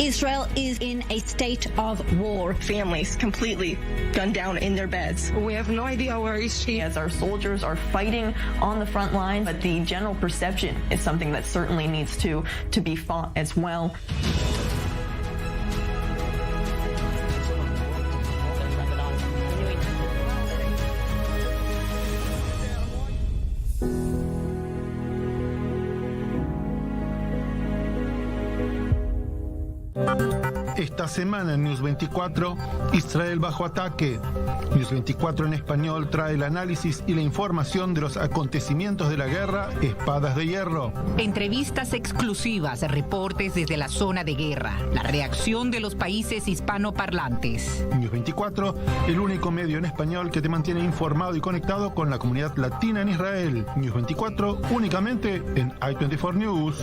Israel is in a state of war. Families completely gunned down in their beds. We have no idea where is she. As our soldiers are fighting on the front line, but the general perception is something that certainly needs to be fought as well. Esta semana en News 24, Israel bajo ataque. News 24 en español trae el análisis y la información de los acontecimientos de la guerra Espadas de Hierro. Entrevistas exclusivas, reportes desde la zona de guerra, la reacción de los países hispanoparlantes. News 24, el único medio en español que te mantiene informado y conectado con la comunidad latina en Israel. News 24, únicamente en i24 News.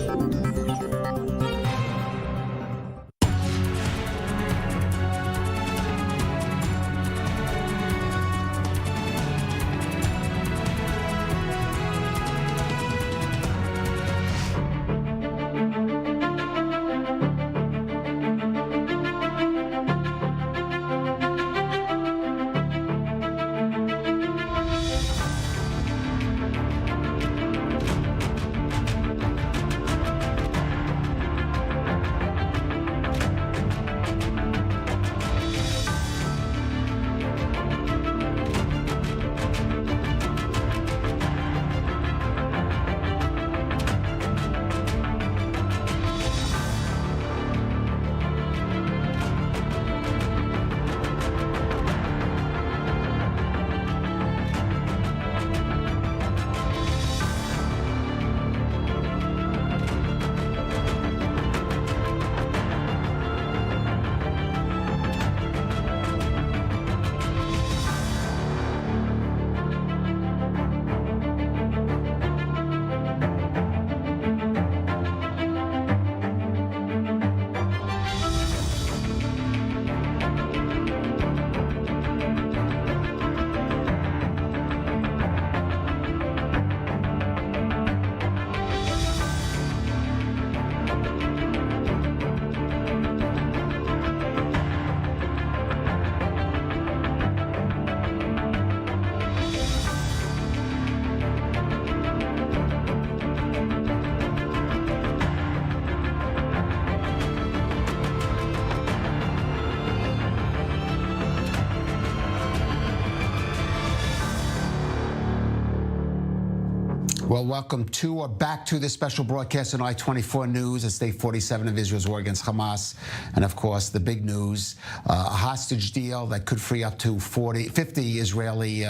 Well, welcome to or back to this special broadcast on I-24 News. It's day 47 of Israel's war against Hamas. And, of course, the big news, a hostage deal that could free up to 50 Israeli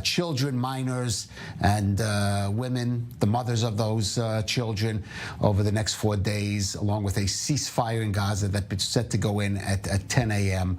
children, minors, and women, the mothers of those children, over the next 4 days, along with a ceasefire in Gaza that's set to go in at 10 a.m.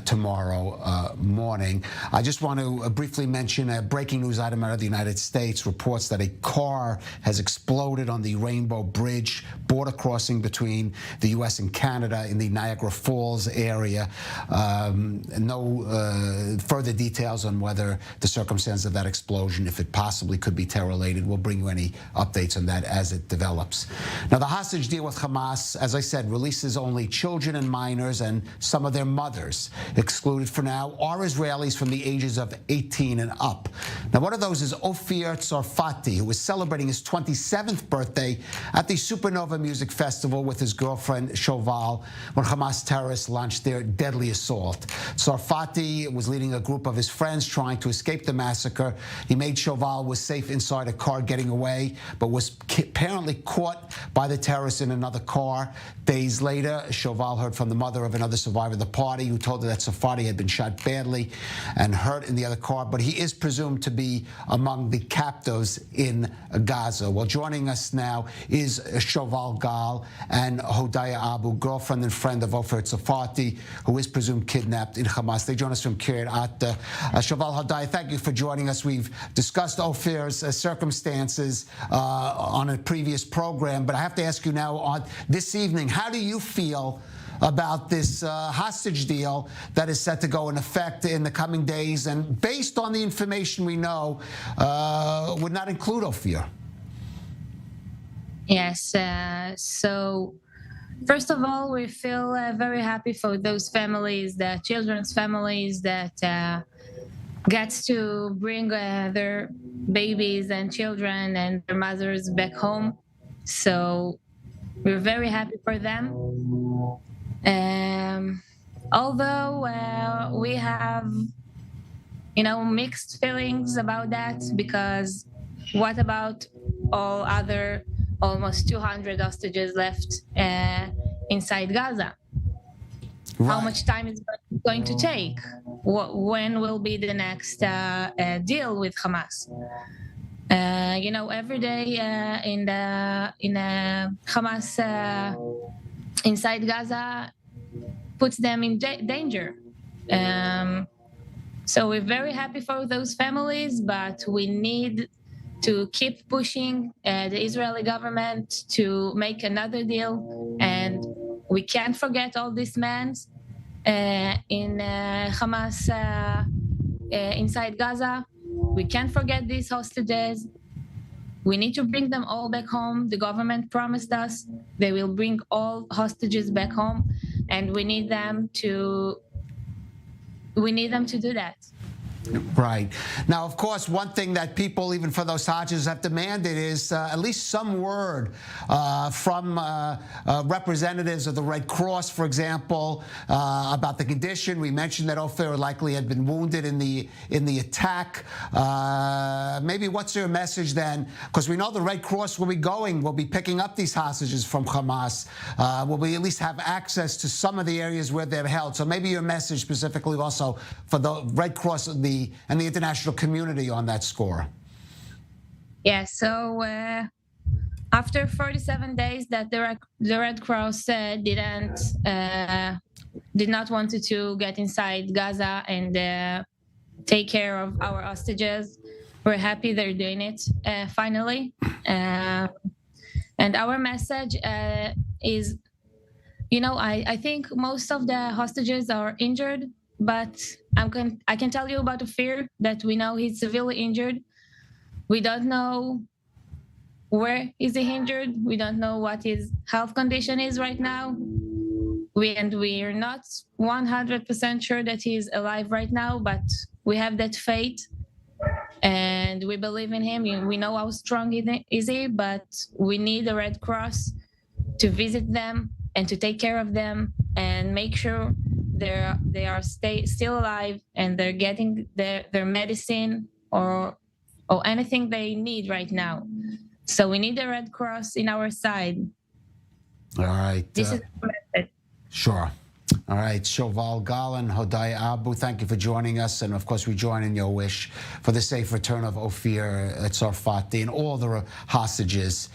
Tomorrow morning. I just want to briefly mention a breaking news item out of the United States. Reports that a car has exploded on the Rainbow Bridge border crossing between the U.S. and Canada in the Niagara Falls area. No further details on whether the circumstance of that explosion, if it possibly could be terror-related. We'll bring you any updates on that as it develops. Now, the hostage deal with Hamas, as I said, releases only children and minors and some of their mothers. Excluded for now are Israelis from the ages of 18 and up. Now, one of those is Ophir Tsarfati, who was celebrating his 27th birthday at the Supernova Music Festival with his girlfriend Shoval when Hamas terrorists launched their deadly assault. Tsarfati was leading a group of his friends trying to escape the massacre. He made Shoval was safe inside a car getting away, but was apparently caught by the terrorists in another car. Days later, Shoval heard from the mother of another survivor of the party who told her that Tsarfati had been shot badly and hurt in the other car, but he is presumed to be among the captives in Gaza. Well, joining us now is Shoval Gal and Hodaya Abu, girlfriend and friend of Ofer Tsarfati, who is presumed kidnapped in Hamas. They join us from Kiryat Atta. Shoval, Hodaya, thank you for joining us. We've discussed Ofer's circumstances on a previous program, but I have to ask you now on this evening, how do you feel about this hostage deal that is set to go in effect in the coming days and, based on the information we know, would not include Ophir? Yes, so First of all, we feel very happy for those families, the children's families that gets to bring their babies and children and their mothers back home. So we're very happy for them. Although we have, mixed feelings about that, because what about all other almost 200 hostages left inside Gaza? Right. How much time is it going to take? When will be the next deal with Hamas? Every day in Hamas inside Gaza puts them in danger. So we're very happy for those families, but we need to keep pushing the Israeli government to make another deal. And we can't forget all these men in Hamas inside Gaza. We can't forget these hostages. We need to bring them all back home. The government promised us they will bring all hostages back home, and we need them to do that. Right. Now, of course, one thing that people, even for those hostages, have demanded is at least some word from representatives of the Red Cross, for example, about the condition. We mentioned that Ofer likely had been wounded in the attack. Maybe what's your message then? Because we know the Red Cross will be picking up these hostages from Hamas. Will we at least have access to some of the areas where they're held? So maybe your message specifically also for the Red Cross and the international community on that score. Yeah, so after 47 days that the Red Cross did not want to get inside Gaza and take care of our hostages, we're happy they're doing it finally. And our message is, I think most of the hostages are injured, but I can tell you about Ofer that we know he's severely injured. We don't know where is he injured. We don't know what his health condition is right now. We're not 100% sure that he's alive right now, but we have that faith and we believe in him. We know how strong is he, but we need the Red Cross to visit them and to take care of them and make sure they are still alive and they're getting their medicine or anything they need right now. So we need the Red Cross in our side. All right. This is the message. Sure. All right, Shoval Galan, Hodai Abu, thank you for joining us. And of course, we join in your wish for the safe return of Ofer Tzarfati and all the hostages,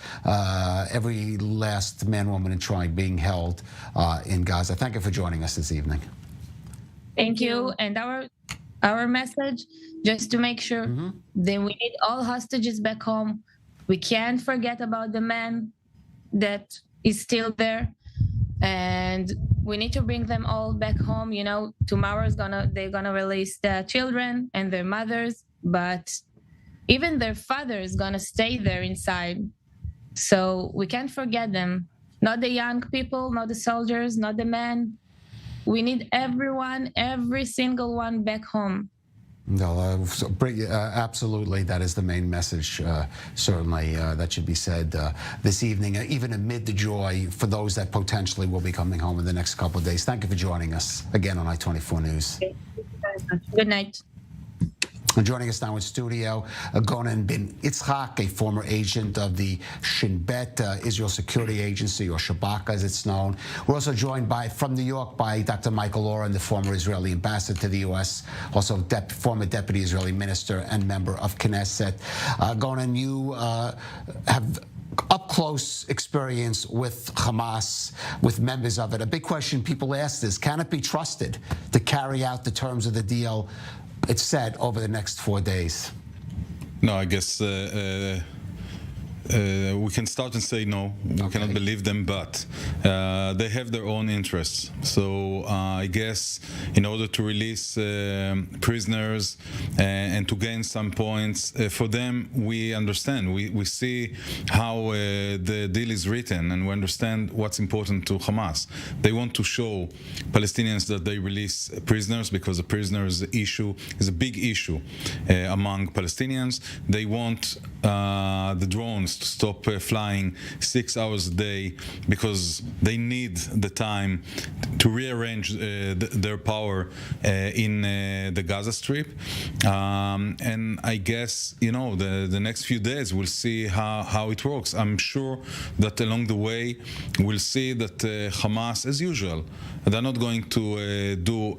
every last man, woman, and child being held in Gaza. Thank you for joining us this evening. Thank you. And our message, just to make sure that we need all hostages back home. We can't forget about the man that is still there. And we need to bring them all back home. Tomorrow they're gonna release the children and their mothers, but even their father is gonna stay there inside. So we can't forget them. Not the young people, not the soldiers, not the men. We need everyone, every single one back home. No, absolutely. That is the main message, certainly, that should be said this evening, even amid the joy for those that potentially will be coming home in the next couple of days. Thank you for joining us again on I-24 News. Thank you very much. Good night. And joining us now in studio, Gonen bin Itzhak, a former agent of the Shin Bet, Israel Security Agency, or Shabak as it's known. We're also joined from New York by Dr. Michael Oren, the former Israeli ambassador to the U.S., also former deputy Israeli minister and member of Knesset. Gonen, you have up-close experience with Hamas, with members of it. A big question people ask is, can it be trusted to carry out the terms of the deal it's said over the next 4 days? No, I guess we can start and say no, we cannot believe them, but they have their own interests. So I guess in order to release prisoners and to gain some points for them, we understand. We see how the deal is written, and we understand what's important to Hamas. They want to show Palestinians that they release prisoners because the prisoners issue is a big issue among Palestinians. They want the drones to stop flying 6 hours a day because they need the time to rearrange their power in the Gaza Strip. And I guess, the next few days we'll see how it works. I'm sure that along the way we'll see that Hamas, as usual, they're not going to do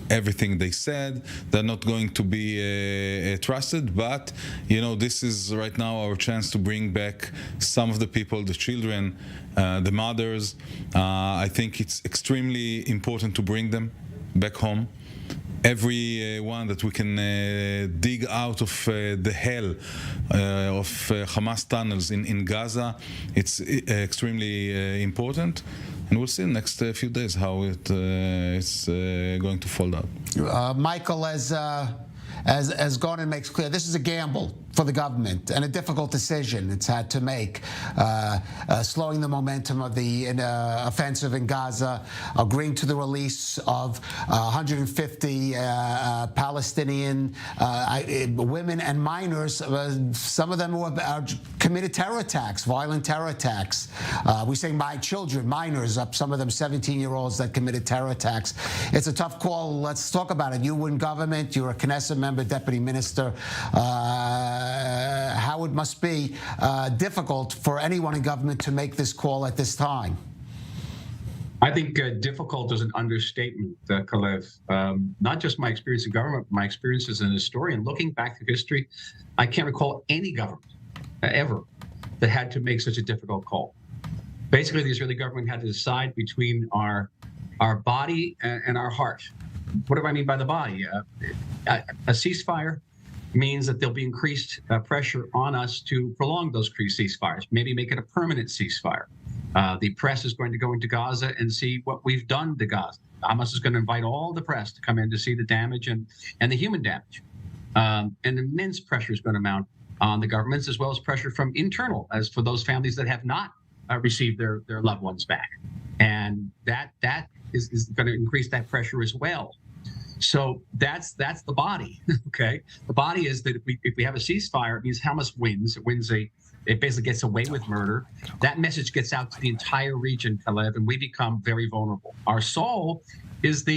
everything they said. They're not going to be trusted, but this is right now our chance to bring back some of the people, the children, the mothers. I think it's extremely important to bring them back home. Every one that we can dig out of the hell of Hamas tunnels in Gaza, it's extremely important. And we'll see in the next few days how it's going to fold out. Michael, as Gordon makes clear, this is a gamble for the government and a difficult decision it's had to make, slowing the momentum of the offensive in Gaza, agreeing to the release of 150 Palestinian women and minors, some of them who have committed terror attacks, violent terror attacks. We say children, minors, some of them 17-year-olds that committed terror attacks. It's a tough call. Let's talk about it. You in government, you're a Knesset member, deputy minister. How it must be difficult for anyone in government to make this call at this time. I think difficult is an understatement, Kalev. Not just my experience in government, my experience as an historian. Looking back through history, I can't recall any government ever that had to make such a difficult call. Basically, the Israeli government had to decide between our body and our heart. What do I mean by the body? A ceasefire means that there'll be increased pressure on us to prolong those ceasefires, maybe make it a permanent ceasefire. The press is going to go into Gaza and see what we've done to Gaza. Hamas is going to invite all the press to come in to see the damage and the human damage. And immense pressure is going to mount on the governments, as well as pressure from internal, as for those families that have not received their loved ones back. And that is going to increase that pressure as well. So that's the body, okay? The body is that if we have a ceasefire, it means Hamas wins. It basically gets away with murder. That message gets out to the entire region, Kalev, and we become very vulnerable. Our soul is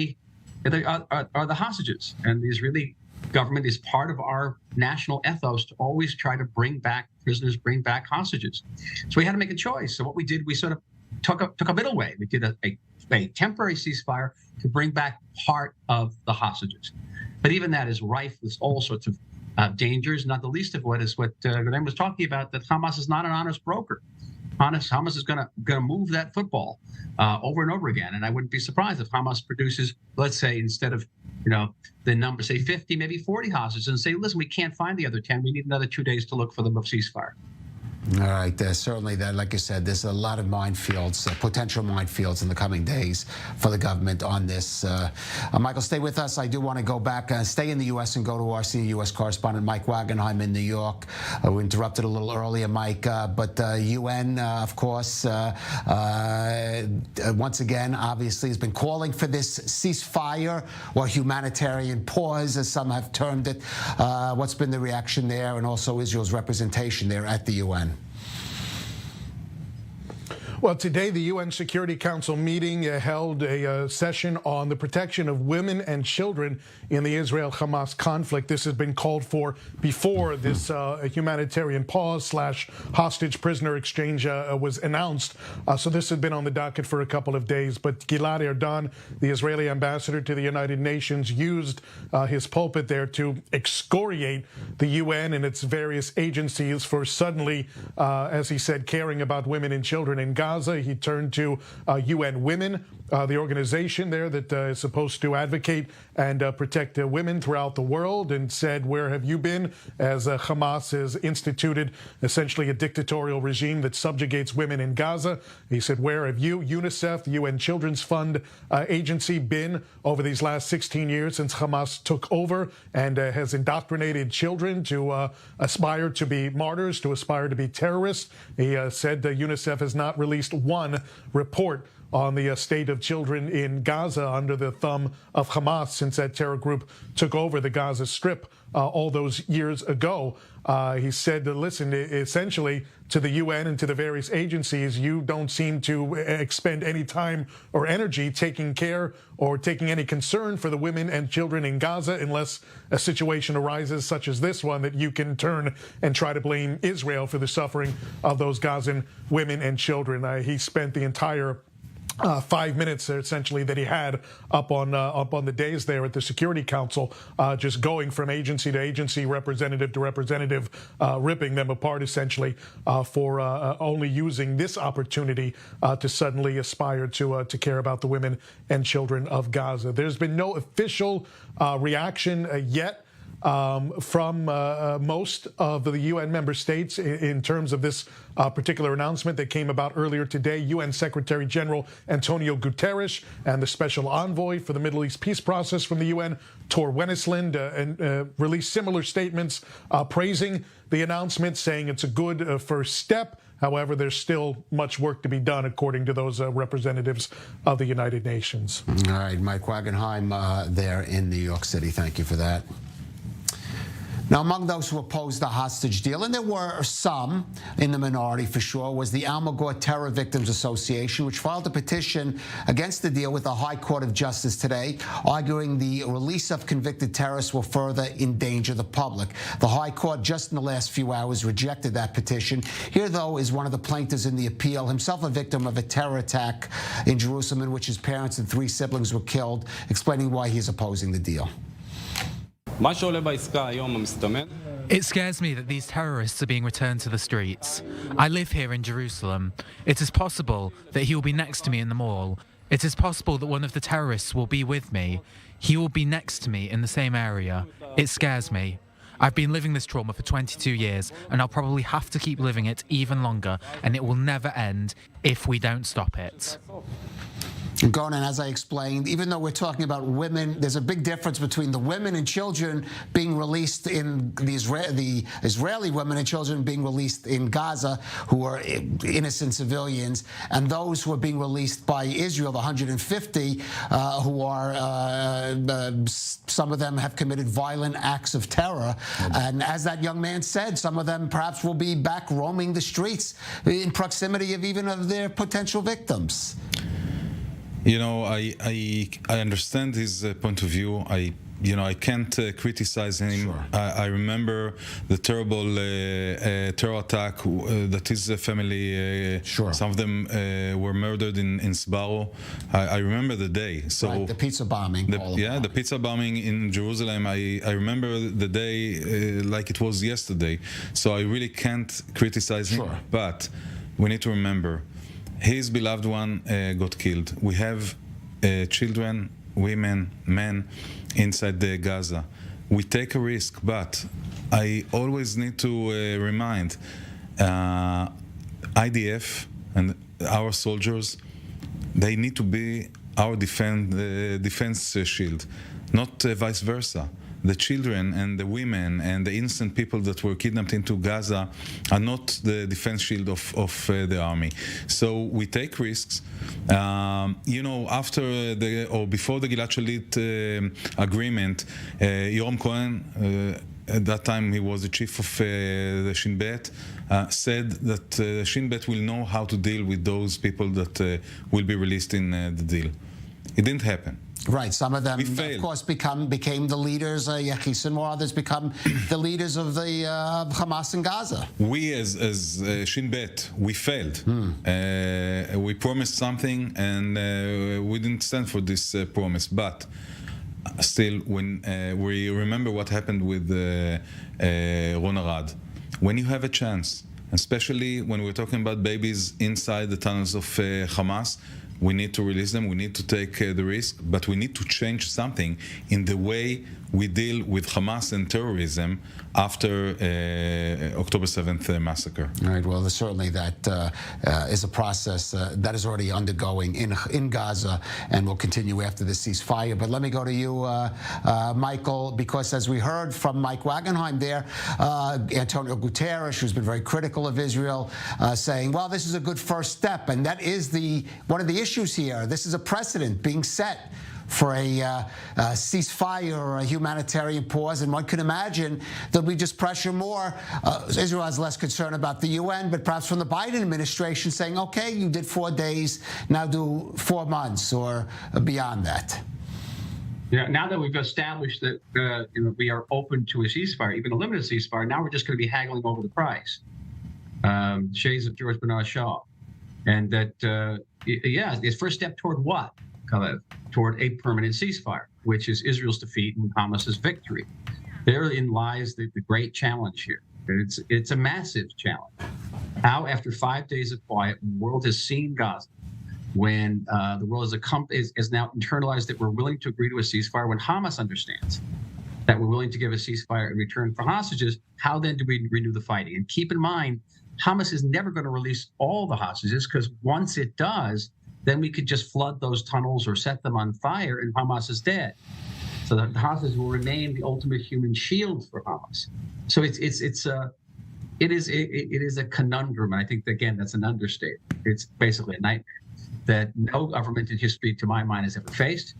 are the hostages, and the Israeli government is part of our national ethos to always try to bring back prisoners, bring back hostages. So we had to make a choice. So what we did, we sort of took a middle way. We did a temporary ceasefire to bring back part of the hostages. But even that is rife with all sorts of dangers, not the least of what is what Gordon was talking about, that Hamas is not an honest broker. Hamas is going to move that football over and over again. And I wouldn't be surprised if Hamas produces, let's say, instead of the number, say 50, maybe 40 hostages, and say, listen, we can't find the other 10. We need another 2 days to look for them of ceasefire. All right, certainly that, like you said, there's a lot of minefields, potential minefields in the coming days for the government on this. Michael, stay with us. I do want to go back, stay in the U.S. and go to our senior U.S. correspondent, Mike Wagenheim in New York. We interrupted a little earlier, Mike, but UN, of course, once again, obviously has been calling for this ceasefire or humanitarian pause, as some have termed it. What's been the reaction there, and also Israel's representation there at the UN? Well, today the UN Security Council meeting held a session on the protection of women and children in the Israel-Hamas conflict. This has been called for before this humanitarian pause / hostage prisoner exchange was announced. So this had been on the docket for a couple of days. But Gilad Erdan, the Israeli ambassador to the United Nations, used his pulpit there to excoriate the UN and its various agencies for suddenly, as he said, caring about women and children in Gaza. He turned to UN Women the organization there that is supposed to advocate and protect women throughout the world, and said, "Where have you been?" as Hamas has instituted essentially a dictatorial regime that subjugates women in Gaza. He said, "Where have you, UNICEF, the UN Children's Fund agency, been over these last 16 years since Hamas took over and has indoctrinated children to aspire to be martyrs, to aspire to be terrorists?" He said UNICEF has not released one report on the state of children in Gaza under the thumb of Hamas since that terror group took over the Gaza Strip all those years ago. He said, listen, essentially to the UN and to the various agencies, you don't seem to expend any time or energy taking care or taking any concern for the women and children in Gaza unless a situation arises such as this one that you can turn and try to blame Israel for the suffering of those Gazan women and children. He spent the entire 5 minutes essentially that he had up on the days there at the Security Council, just going from agency to agency, representative to representative, ripping them apart essentially for only using this opportunity to suddenly aspire to care about the women and children of Gaza. There's been no official reaction yet from most of the UN member states in terms of this particular announcement that came about earlier today. UN Secretary General Antonio Guterres and the Special Envoy for the Middle East Peace Process from the UN, Tor Wennesland, released similar statements praising the announcement, saying it's a good first step. However, there's still much work to be done, according to those representatives of the United Nations. All right, Mike Wagenheim there in New York City. Thank you for that. Now, among those who opposed the hostage deal, and there were some in the minority for sure, was the Almagor Terror Victims Association, which filed a petition against the deal with the High Court of Justice today, arguing the release of convicted terrorists will further endanger the public. The High Court, just in the last few hours, rejected that petition. Here, though, is one of the plaintiffs in the appeal, himself a victim of a terror attack in Jerusalem in which his parents and 3 siblings were killed, explaining why he's opposing the deal. It scares me that these terrorists are being returned to the streets. I live here in Jerusalem. It is possible that he will be next to me in the mall. It is possible that one of the terrorists will be with me. He will be next to me in the same area. It scares me. I've been living this trauma for 22 years, and I'll probably have to keep living it even longer, and it will never end if we don't stop it. Gonan, as I explained, even though we're talking about women, there's a big difference between the women and children being released in the Israeli women and children being released in Gaza, who are innocent civilians, and those who are being released by Israel, the 150, who are, some of them have committed violent acts of terror. And as that young man said, some of them perhaps will be back roaming the streets in proximity of even of their potential victims. You know, I understand his point of view. I can't criticize him. Sure. I remember the terrible terror attack that his family, sure. Some of them were murdered in Sbarro. I remember the day. So right, the pizza bombing. The pizza bombing in Jerusalem. I remember the day like it was yesterday. So I really can't criticize him. Sure. But we need to remember, his beloved one got killed. We have children, women, men inside the Gaza. We take a risk, but I always need to remind IDF and our soldiers, they need to be our defense shield, not vice versa. The children and the women and the innocent people that were kidnapped into Gaza are not the defense shield of the army. So we take risks. After or before the Gilad Shalit agreement, Yoram Cohen, at that time he was the chief of the Shin Bet, said that Shin Bet will know how to deal with those people that will be released in the deal. It didn't happen. Right, some of them, of course, became the leaders. Yechi Sinwar, others become the leaders of the Hamas in Gaza. We, as Shin Bet, we failed. We promised something, and we didn't stand for this promise. But still, when we remember what happened with Ron Arad, when you have a chance, especially when we're talking about babies inside the tunnels of Hamas, We need to release them. We need to take the risk, but we need to change something in the way we deal with Hamas and terrorism after October 7th massacre. All right. Well, certainly that is a process that is already undergoing in Gaza and will continue after the ceasefire. But let me go to you, Michael, because as we heard from Mike Wagenheim there, Antonio Guterres, who's been very critical of Israel, saying, well, this is a good first step. And that is one of the issues here. This is a precedent being set for a ceasefire or a humanitarian pause, and one can imagine there'll be just pressure more. Israel has less concern about the UN, but perhaps from the Biden administration saying, okay, you did 4 days, now do 4 months or beyond that. Yeah, now that we've established that we are open to a ceasefire, even a limited ceasefire, now we're just going to be haggling over the price. Shades of George Bernard Shaw. And that, the first step toward what, Kalev? Toward a permanent ceasefire, which is Israel's defeat and Hamas's victory. Therein lies the great challenge here. It's a massive challenge. How, after 5 days of quiet, the world has seen Gaza, when the world is now internalized that we're willing to agree to a ceasefire, when Hamas understands that we're willing to give a ceasefire in return for hostages, how then do we renew the fighting? And keep in mind, Hamas is never going to release all the hostages, because once it does, then we could just flood those tunnels or set them on fire and Hamas is dead. So the hostages will remain the ultimate human shield for Hamas. So it is a conundrum. I think, again, that's an understatement. It's basically a nightmare that no government in history, to my mind, has ever faced.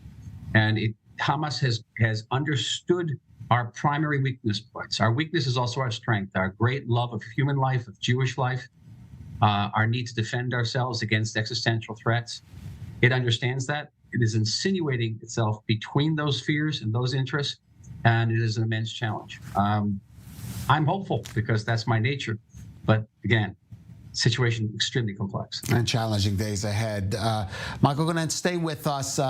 And Hamas has understood our primary weakness points. Our weakness is also our strength, our great love of human life, of Jewish life, our need to defend ourselves against existential threats. It understands that. It is insinuating itself between those fears and those interests, and it is an immense challenge. I'm hopeful because that's my nature. But again, situation extremely complex. And challenging days ahead. Michael, going to stay with us.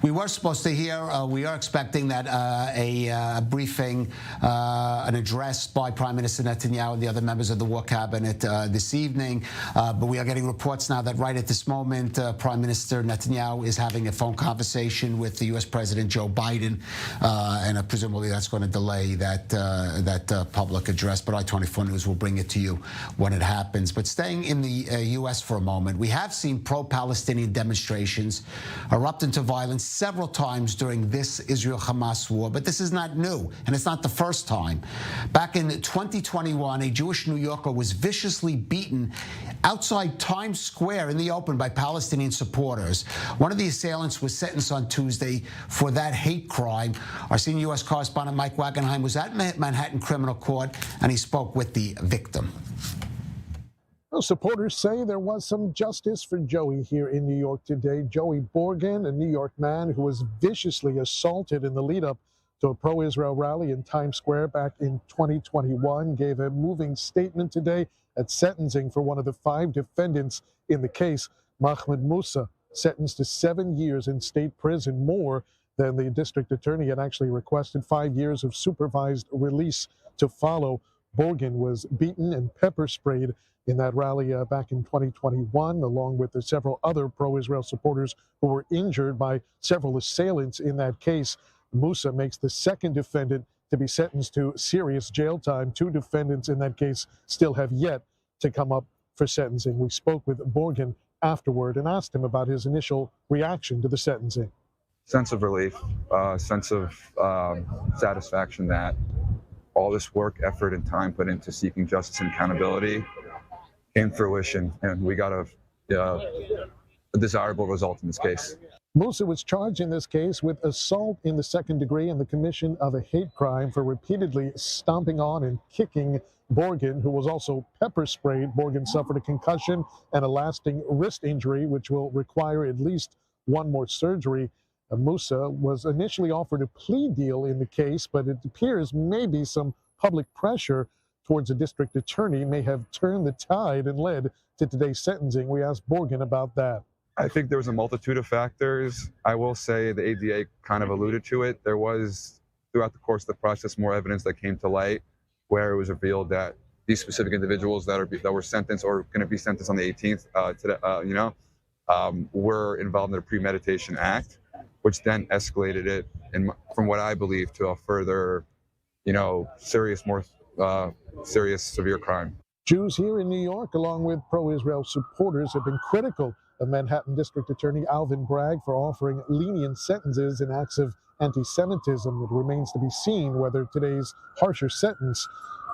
We were supposed to hear, we are expecting that a briefing, an address by Prime Minister Netanyahu and the other members of the War Cabinet this evening. But we are getting reports now that right at this moment, Prime Minister Netanyahu is having a phone conversation with the U.S. President Joe Biden. And presumably that's going to delay that public address. But I-24 News will bring it to you when it happens. But staying in the U.S. for a moment, we have seen pro-Palestinian demonstrations erupt into violence several times during this Israel-Hamas war, but this is not new, and it's not the first time. Back in 2021, a Jewish New Yorker was viciously beaten outside Times Square in the open by Palestinian supporters. One of the assailants was sentenced on Tuesday for that hate crime. Our senior U.S. correspondent Mike Wagenheim was at Manhattan Criminal Court, and he spoke with the victim. Well, supporters say there was some justice for Joey here in New York today. Joey Borgen, a New York man who was viciously assaulted in the lead-up to a pro-Israel rally in Times Square back in 2021, gave a moving statement today at sentencing for one of the 5 defendants in the case, Mahmoud Musa, sentenced to 7 years in state prison, more than the district attorney had actually requested. 5 years of supervised release to follow. Borgen was beaten and pepper sprayed in that rally back in 2021, along with several other pro-Israel supporters who were injured by several assailants in that case. Musa makes the second defendant to be sentenced to serious jail time. 2 defendants in that case still have yet to come up for sentencing. We spoke with Borgen afterward and asked him about his initial reaction to the sentencing. Sense of relief, sense of satisfaction that all this work, effort, and time put into seeking justice and accountability came to fruition, and we got a desirable result in this case. Musa was charged in this case with assault in the second degree and the commission of a hate crime for repeatedly stomping on and kicking Borgen, who was also pepper sprayed. Borgen suffered a concussion and a lasting wrist injury, which will require at least 1 more surgery. Musa was initially offered a plea deal in the case, but it appears maybe some public pressure towards a district attorney may have turned the tide and led to today's sentencing. We asked Borgen about that. I think there was a multitude of factors. I will say the ADA kind of alluded to it. There was, throughout the course of the process, more evidence that came to light where it was revealed that these specific individuals that were sentenced or going to be sentenced on the 18th, were involved in a premeditation act, which then escalated it, from what I believe, to a further, serious, severe crime. Jews here in New York, along with pro-Israel supporters, have been critical of Manhattan District Attorney Alvin Bragg for offering lenient sentences in acts of anti-Semitism. It remains to be seen whether today's harsher sentence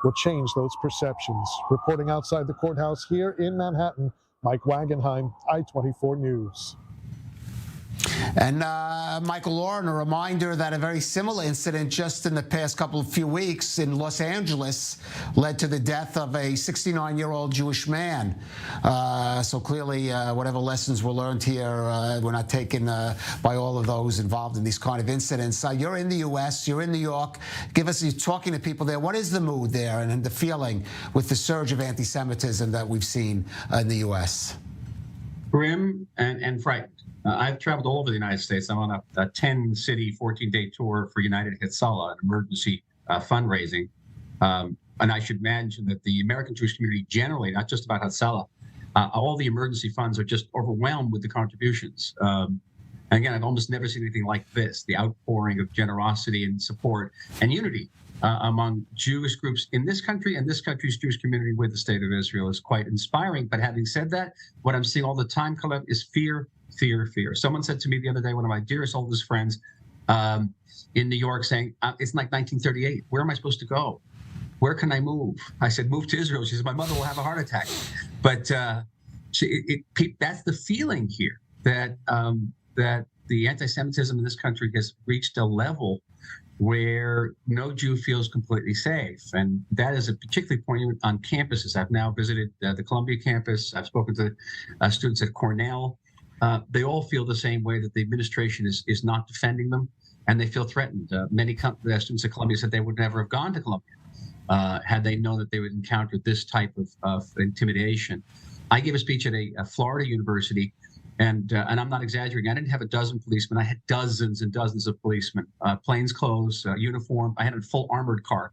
will change those perceptions. Reporting outside the courthouse here in Manhattan, Mike Wagenheim, I-24 News. And Michael Lauren, a reminder that a very similar incident just in the past few weeks in Los Angeles led to the death of a 69-year-old Jewish man. So clearly, whatever lessons were learned here, were not taken by all of those involved in these kind of incidents. You're in the U.S., you're in New York. You're talking to people there. What is the mood there and the feeling with the surge of anti-Semitism that we've seen in the U.S.? Grim and frightened. I've traveled all over the United States. I'm on a 10-city, 14-day tour for United Hatzalah, an emergency fundraising. And I should mention that the American Jewish community generally, not just about Hatzalah, all the emergency funds are just overwhelmed with the contributions. And again, I've almost never seen anything like this, the outpouring of generosity and support and unity among Jewish groups in this country and this country's Jewish community with the State of Israel is quite inspiring. But having said that, what I'm seeing all the time, Kalev, is fear. Someone said to me the other day, one of my dearest, oldest friends in New York, saying, it's like 1938. Where am I supposed to go? Where can I move? I said, move to Israel. She said, my mother will have a heart attack. But that's the feeling here, that the anti-Semitism in this country has reached a level where no Jew feels completely safe. And that is a particularly poignant on campuses. I've now visited the Columbia campus. I've spoken to students at Cornell. They all feel the same way, that the administration is not defending them, and they feel threatened. Many students at Columbia said they would never have gone to Columbia had they known that they would encounter this type of intimidation. I gave a speech at a Florida university, and I'm not exaggerating. I didn't have a dozen policemen. I had dozens and dozens of policemen, plainclothes, uniform. I had a full armored car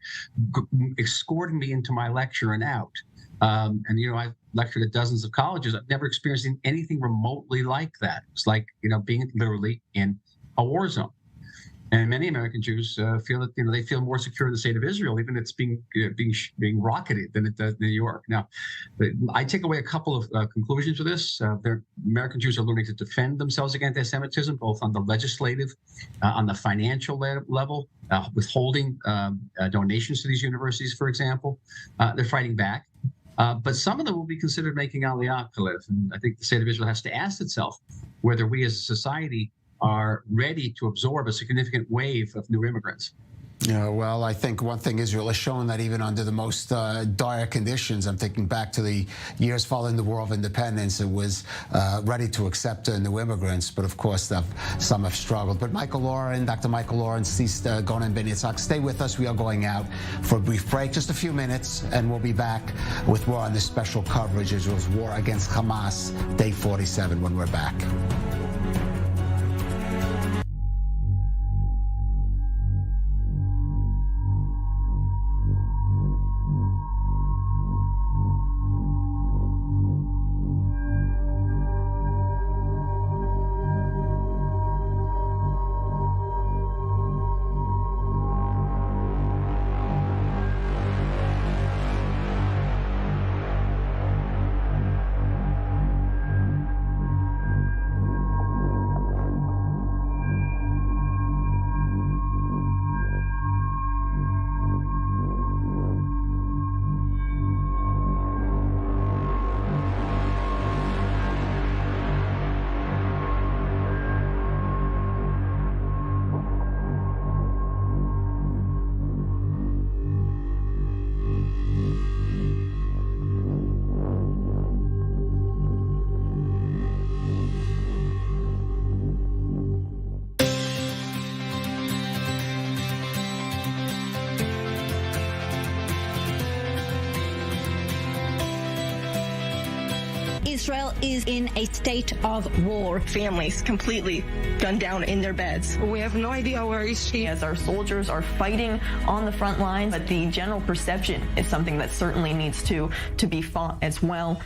escorting me into my lecture and out. And I've lectured at dozens of colleges. I've never experienced anything remotely like that. It's like, being literally in a war zone. And many American Jews feel that, they feel more secure in the State of Israel, even if it's being rocketed, than it does in New York. Now, I take away a couple of conclusions for this. American Jews are learning to defend themselves against anti-Semitism, both on the legislative, on the financial level, withholding donations to these universities, for example. They're fighting back. But some of them will be considered making aliyah, Kalev. And I think the State of Israel has to ask itself whether we as a society are ready to absorb a significant wave of new immigrants. Yeah, well, I think one thing Israel has shown that even under the most dire conditions, I'm thinking back to the years following the War of Independence, it was ready to accept new immigrants, but of course some have struggled. But Michael Lauren, Dr. Michael Lauren, Gonen Ben Yitzhak, stay with us. We are going out for a brief break, just a few minutes, and we'll be back with more on this special coverage, Israel's war against Hamas, Day 47, when we're back. Israel is in a state of war. Families completely gunned down in their beds. We have no idea where is she. As our soldiers are fighting on the front lines, but the general perception is something that certainly needs to be fought as well.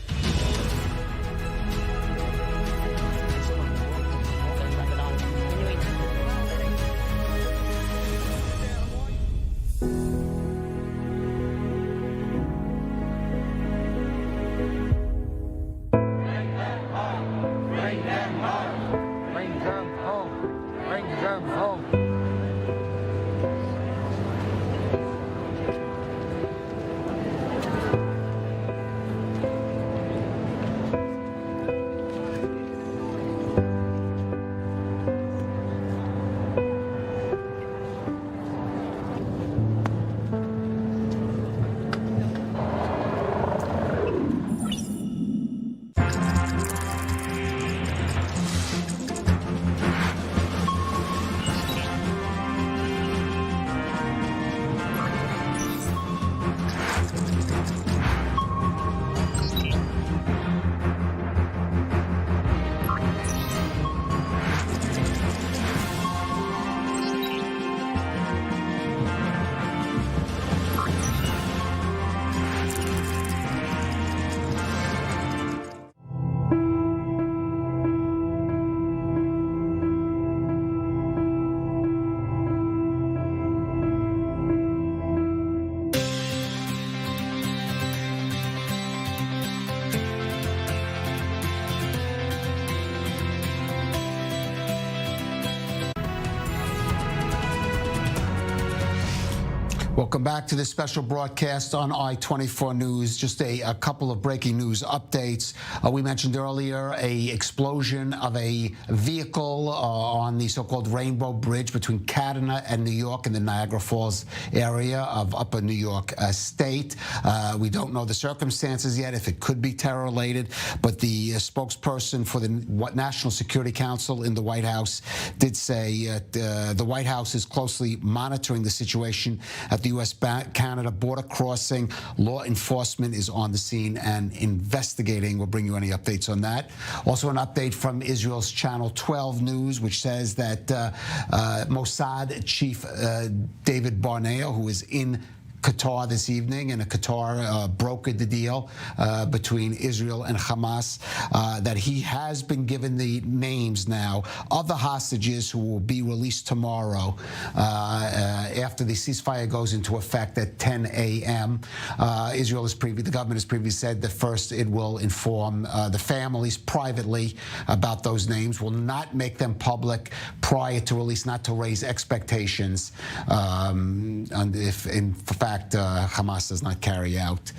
Welcome back to this special broadcast on I-24 News. Just a couple of breaking news updates. We mentioned earlier a explosion of a vehicle on the so-called Rainbow Bridge between Cadena and New York in the Niagara Falls area of Upper New York State. We don't know the circumstances yet, if it could be terror-related, but the spokesperson for the National Security Council in the White House did say the White House is closely monitoring the situation at the U.S.-Canada border crossing. Law enforcement is on the scene and investigating. We'll bring you any updates on that. Also an update from Israel's Channel 12 News, which says that Mossad Chief David Barnea, who is in Qatar this evening, and Qatar brokered the deal between Israel and Hamas, that he has been given the names now of the hostages who will be released tomorrow after the ceasefire goes into effect at 10 a.m. The government has previously said that first it will inform the families privately about those names, will not make them public prior to release, not to raise expectations, and if in fact Hamas does not carry out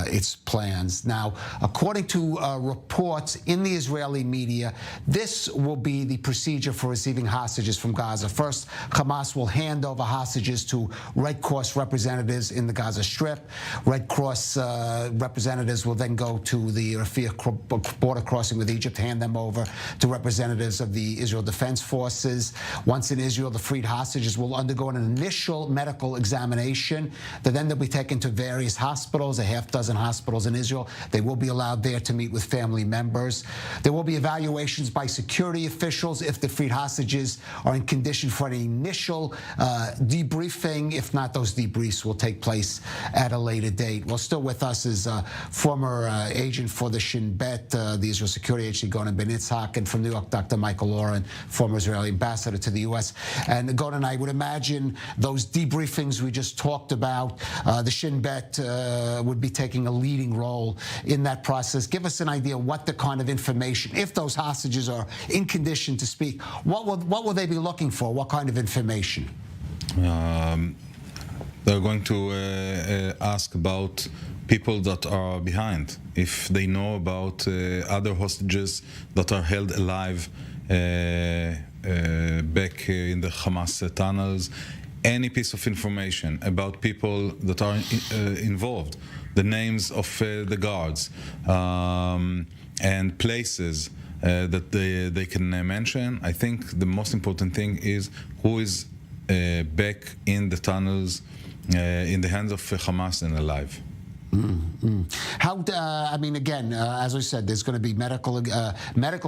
its plans. Now, according to reports in the Israeli media, this will be the procedure for receiving hostages from Gaza. First, Hamas will hand over hostages to Red Cross representatives in the Gaza Strip. Red Cross representatives will then go to the Rafah border crossing with Egypt, hand them over to representatives of the Israel Defense Forces. Once in Israel, the freed hostages will undergo an initial medical examination. Then they'll be taken to various hospitals, a half dozen hospitals in Israel. They will be allowed there to meet with family members. There will be evaluations by security officials if the freed hostages are in condition for an initial debriefing. If not, those debriefs will take place at a later date. Well, still with us is former agent for the Shin Bet, the Israel security agency, Gonan Ben Itzhak, and from New York, Dr. Michael Oren, former Israeli ambassador to the U.S. And Gonan, I would imagine those debriefings we just talked about, the Shin Bet would be taking a leading role in that process. Give us an idea what the kind of information, if those hostages are in condition to speak, what will they be looking for? What kind of information? They're going to ask about people that are behind, if they know about other hostages that are held alive back in the Hamas tunnels. Any piece of information about people that are involved, the names of the guards, and places that they can mention. I think the most important thing is who is back in the tunnels, in the hands of Hamas and alive. How, I mean, again, as I said, there's going to be medical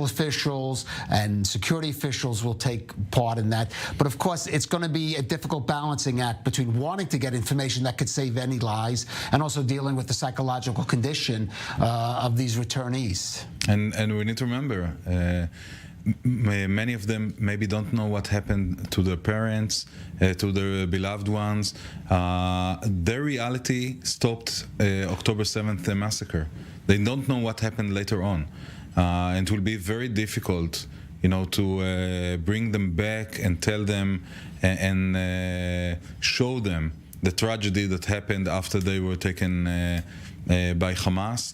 officials and security officials will take part in that. But of course, it's going to be a difficult balancing act between wanting to get information that could save any lives and also dealing with the psychological condition of these returnees. And we need to remember, many of them maybe don't know what happened to their parents, to their beloved ones. Their reality stopped October 7th massacre. They don't know what happened later on. And it will be very difficult, to bring them back and tell them and show them the tragedy that happened after they were taken by Hamas.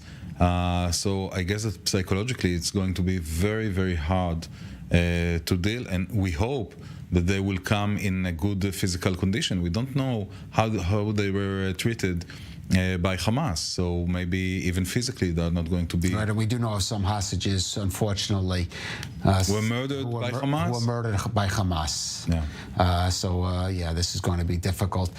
So I guess that psychologically it's going to be very, very hard to deal, and we hope that they will come in a good physical condition. We don't know how they were treated by Hamas, so maybe even physically they're not going to be. Right, and we do know of some hostages, unfortunately, were murdered by Hamas. Were murdered by Hamas. Yeah. Yeah, this is going to be difficult.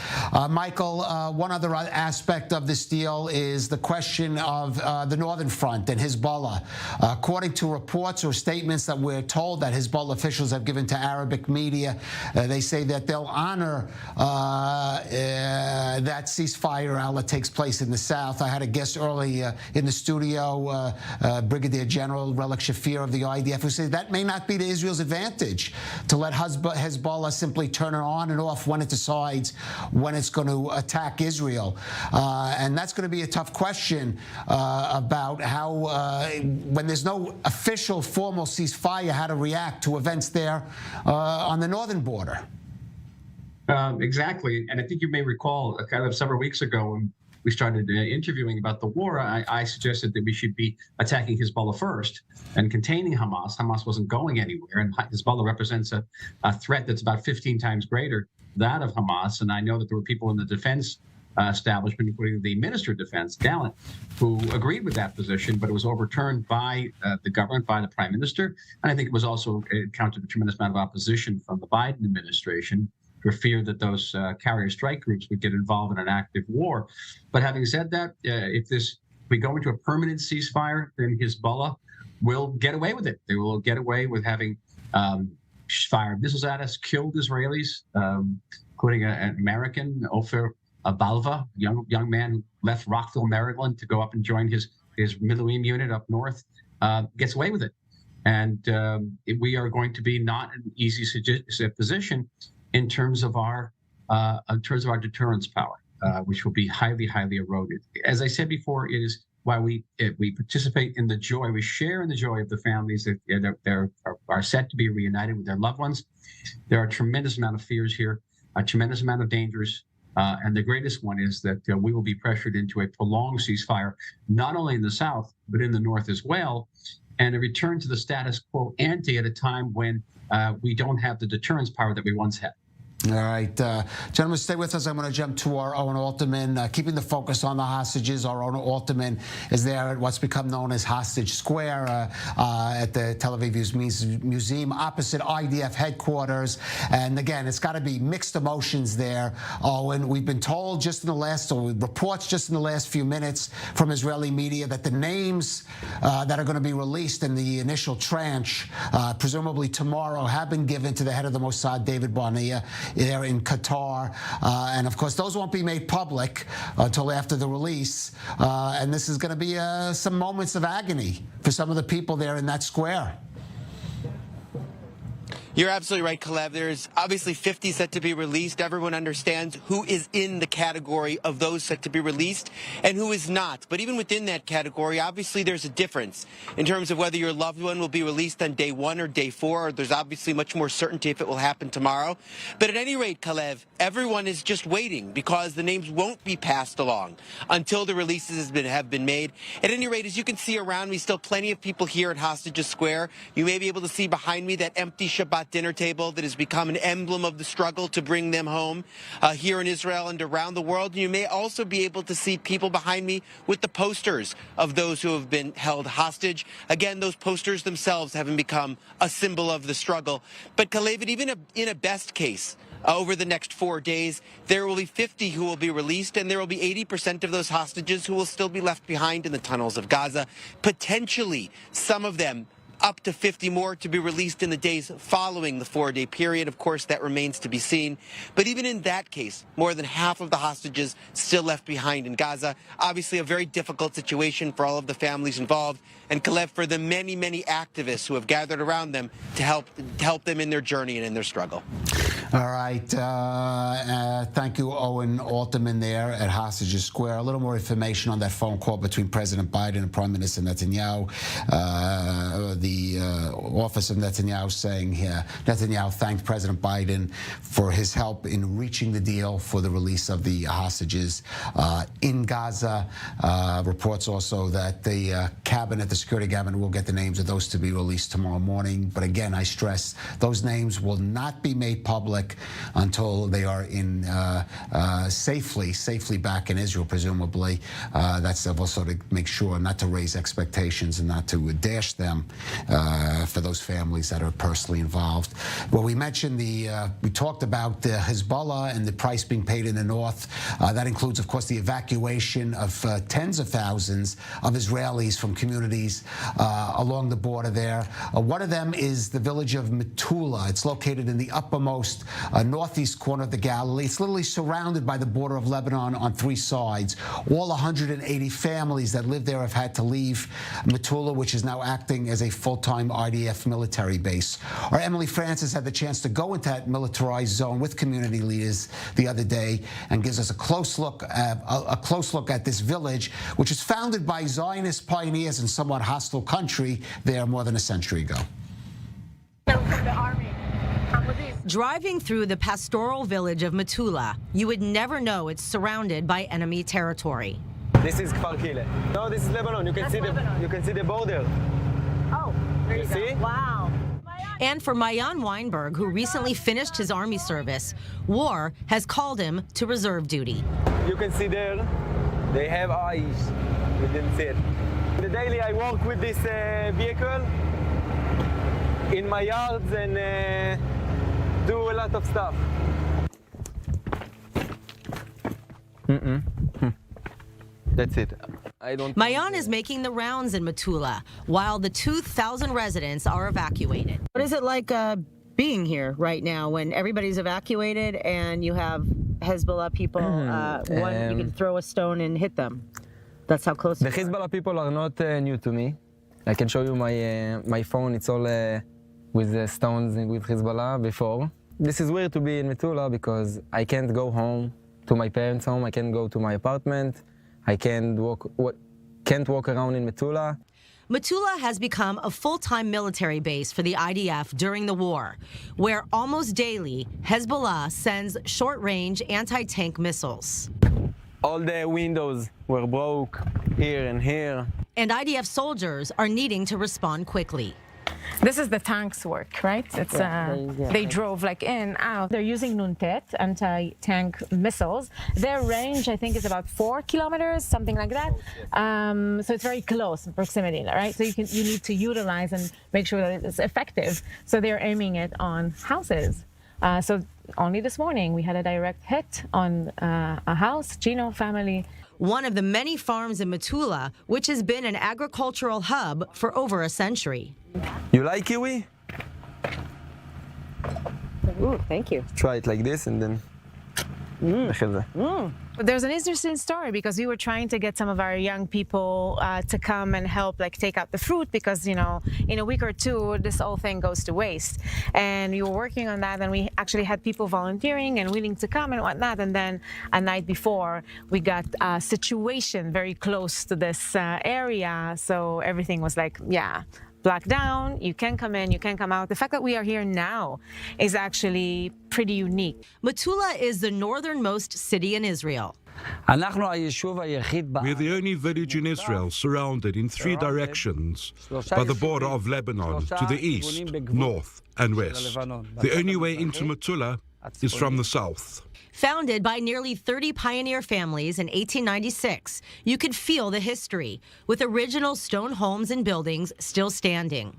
Michael, one other aspect of this deal is the question of the Northern Front and Hezbollah. According to reports or statements that we're told that Hezbollah officials have given to Arabic media, they say that they'll honor that ceasefire outlet takes place in the south. I had a guest early in the studio, Brigadier General Relik Shafir of the IDF, who said that may not be to Israel's advantage to let Hezbollah simply turn it on and off when it decides when it's going to attack Israel. And that's going to be a tough question about how, when there's no official formal ceasefire, how to react to events there on the northern border. Exactly. And I think you may recall kind of several weeks ago when we started interviewing about the war, I suggested that we should be attacking Hezbollah first and containing Hamas. Hamas wasn't going anywhere, and Hezbollah represents a threat that's about 15 times greater that of Hamas. And I know that there were people in the defense establishment, including the Minister of Defense, Gallant, who agreed with that position, but it was overturned by the government, by the Prime Minister. And I think it was also encountered a tremendous amount of opposition from the Biden administration for fear that those carrier strike groups would get involved in an active war. But having said that, if we go into a permanent ceasefire, then Hezbollah will get away with it. They will get away with having fired missiles at us, killed Israelis, including an American, Ofer Balva, young man who left Rockville, Maryland, to go up and join his Miluim unit up north, gets away with it. And we are going to be not in an easy position in terms of our deterrence power, which will be highly, highly eroded. As I said before, it is why we participate in the joy, we share in the joy of the families that are set to be reunited with their loved ones. There are a tremendous amount of fears here, a tremendous amount of dangers. And the greatest one is that we will be pressured into a prolonged ceasefire, not only in the south, but in the north as well, and a return to the status quo ante at a time when we don't have the deterrence power that we once had. All right, gentlemen, stay with us. I'm going to jump to our Owen Alterman, keeping the focus on the hostages. Our Owen Alterman is there at what's become known as Hostage Square at the Tel Aviv Museum, opposite IDF headquarters. And again, it's got to be mixed emotions there, Owen. We've been told reports just in the last few minutes from Israeli media that the names that are going to be released in the initial tranche, presumably tomorrow, have been given to the head of the Mossad, David Barnea, there in Qatar, and of course those won't be made public until after the release, and this is going to be some moments of agony for some of the people there in that square. You're absolutely right, Kalev. There's obviously 50 set to be released. Everyone understands who is in the category of those set to be released and who is not. But even within that category, obviously there's a difference in terms of whether your loved one will be released on day 1 or day 4. There's obviously much more certainty if it will happen tomorrow. But at any rate, Kalev, everyone is just waiting because the names won't be passed along until the releases have been made. At any rate, as you can see around me, still plenty of people here at Hostages Square. You may be able to see behind me that empty Shabbat dinner table that has become an emblem of the struggle to bring them home here in Israel and around the world. And you may also be able to see people behind me with the posters of those who have been held hostage. Again, those posters themselves haven't become a symbol of the struggle. But Kalev, even in a best case, over the next 4 days, there will be 50 who will be released, and there will be 80% of those hostages who will still be left behind in the tunnels of Gaza. Potentially, some of them up to 50 more to be released in the days following the 4-day period. Of course, that remains to be seen. But even in that case, more than half of the hostages still left behind in Gaza. Obviously, a very difficult situation for all of the families involved, and Kalev, for the many, many activists who have gathered around them to help them in their journey and in their struggle. All right. Thank you, Owen Alterman there at Hostages Square. A little more information on that phone call between President Biden and Prime Minister Netanyahu. The office of Netanyahu saying Netanyahu thanked President Biden for his help in reaching the deal for the release of the hostages in Gaza. Reports also that the cabinet, the security cabinet, will get the names of those to be released tomorrow morning. But again, I stress those names will not be made public until they are in safely back in Israel, presumably. That's also to make sure not to raise expectations and not to dash them for those families that are personally involved. Well, we mentioned we talked about the Hezbollah and the price being paid in the north. That includes, of course, the evacuation of tens of thousands of Israelis from communities along the border there. One of them is the village of Metula. It's located in the uppermost northeast corner of the Galilee. It's literally surrounded by the border of Lebanon on 3 sides. All 180 families that live there have had to leave Metula, which is now acting as a full-time IDF military base. Our Emily Francis had the chance to go into that militarized zone with community leaders the other day and gives us a close look at this village, which was founded by Zionist pioneers in somewhat hostile country there more than a century ago. From the army. I'm with these. Driving through the pastoral village of Metula, you would never know it's surrounded by enemy territory. This is Kfar Kile. No, this is Lebanon. You can see the border. Oh, there you see? Go. Wow. And for Mayan Weinberg, who recently finished his army service, war has called him to reserve duty. You can see there, they have eyes. We didn't see it. In the daily, I work with this vehicle in my yards and do a lot of stuff. That's it. Mayan is making the rounds in Metula, while the 2,000 residents are evacuated. What is it like being here right now when everybody's evacuated and you have Hezbollah people, you can throw a stone and hit them? That's how close the Hezbollah people are not new to me. I can show you my phone. It's all with stones and with Hezbollah before. This is weird to be in Metula because I can't go home to my parents' home. I can't go to my apartment. I can't walk around in Metula. Metula has become a full-time military base for the IDF during the war, where almost daily Hezbollah sends short-range anti-tank missiles. All the windows were broke here and here. And IDF soldiers are needing to respond quickly. This is the tanks work, right? It's they drove like in, out. They're using Nuntet anti-tank missiles. Their range, I think, is about 4 kilometers, something like that. So it's very close in proximity, right? So you need to utilize and make sure that it's effective. So they're aiming it on houses. So only this morning we had a direct hit on a house, Gino family. One of the many farms in Metula, which has been an agricultural hub for over a century. You like kiwi? Ooh, thank you. Try it like this and then... There's an interesting story because we were trying to get some of our young people to come and help take out the fruit because, in a week or two, this whole thing goes to waste. And we were working on that and we actually had people volunteering and willing to come and whatnot. And then a night before, we got a situation very close to this area. So everything was locked down, you can come in, you can come out. The fact that we are here now is actually pretty unique. Metula is the northernmost city in Israel. We're the only village in Israel surrounded in 3 directions by the border of Lebanon to the east, north and west. The only way into Metula is from the south. Founded by nearly 30 pioneer families in 1896, you could feel the history, with original stone homes and buildings still standing.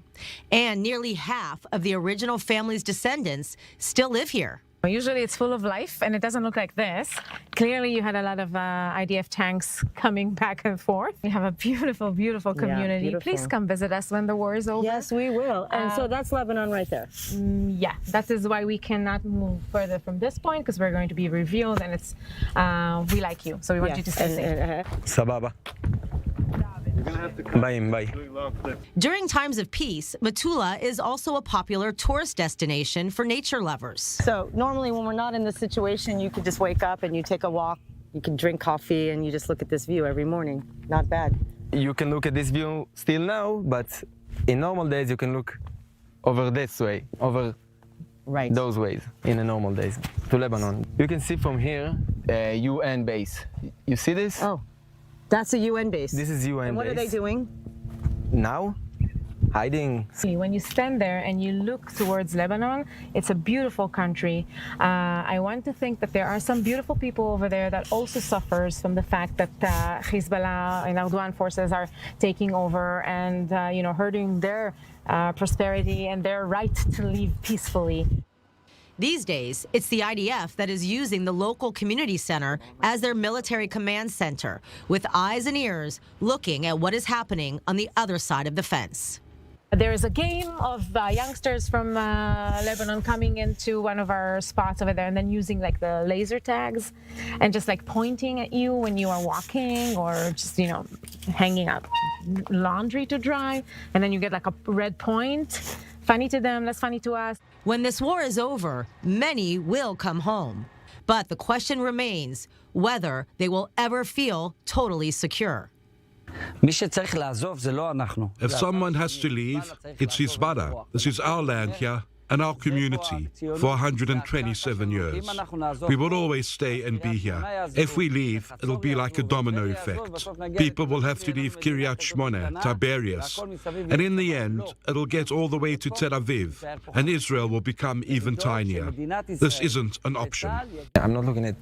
And nearly half of the original family's descendants still live here. Usually it's full of life and it doesn't look like this. Clearly you had a lot of IDF tanks coming back and forth. We have a beautiful, beautiful community. Yeah, beautiful. Please come visit us when the war is over. Yes, we will. And so that's Lebanon right there. Yeah, that is why we cannot move further from this point because we're going to be revealed and it's, we like you. So we want you to stay safe. Sababa. Bye. During times of peace, Metula is also a popular tourist destination for nature lovers. So normally when we're not in this situation, you could just wake up and you take a walk, you can drink coffee and you just look at this view every morning. Not bad. You can look at this view still now, but in normal days you can look over this way, over those ways in the normal days to Lebanon. You can see from here a UN base. You see this? Oh. That's a UN base. This is UN base. And what are they doing? Now, hiding. When you stand there and you look towards Lebanon, it's a beautiful country. I want to think that there are some beautiful people over there that also suffers from the fact that Hezbollah and Erdogan forces are taking over and hurting their prosperity and their right to live peacefully. These days, it's the IDF that is using the local community center as their military command center, with eyes and ears looking at what is happening on the other side of the fence. There is a game of youngsters from Lebanon coming into one of our spots over there and then using the laser tags and just pointing at you when you are walking or just, hanging up laundry to dry. And then you get a red point. Funny to them, less funny to us. When this war is over, many will come home. But the question remains whether they will ever feel totally secure. If someone has to leave, it's Hezbollah. This is our land here, and our community for 127 years. We will always stay and be here. If we leave, it'll be like a domino effect. People will have to leave Kiryat Shmona, Tiberias, and in the end, it'll get all the way to Tel Aviv, and Israel will become even tinier. This isn't an option. I'm not looking at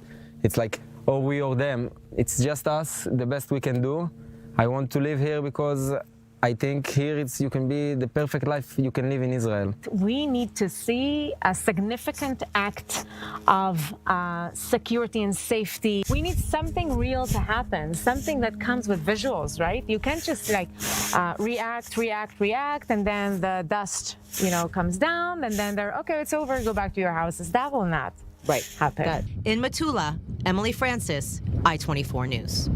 it's like, or we or them. It's just us, the best we can do. I want to live here because I think here you can be the perfect life you can live in Israel. We need to see a significant act of security and safety. We need something real to happen, something that comes with visuals, right? You can't just like react, and then the dust, comes down, and then they're, okay, it's over, go back to your houses. That will not happen. In Metula, Emily Francis, I-24 News.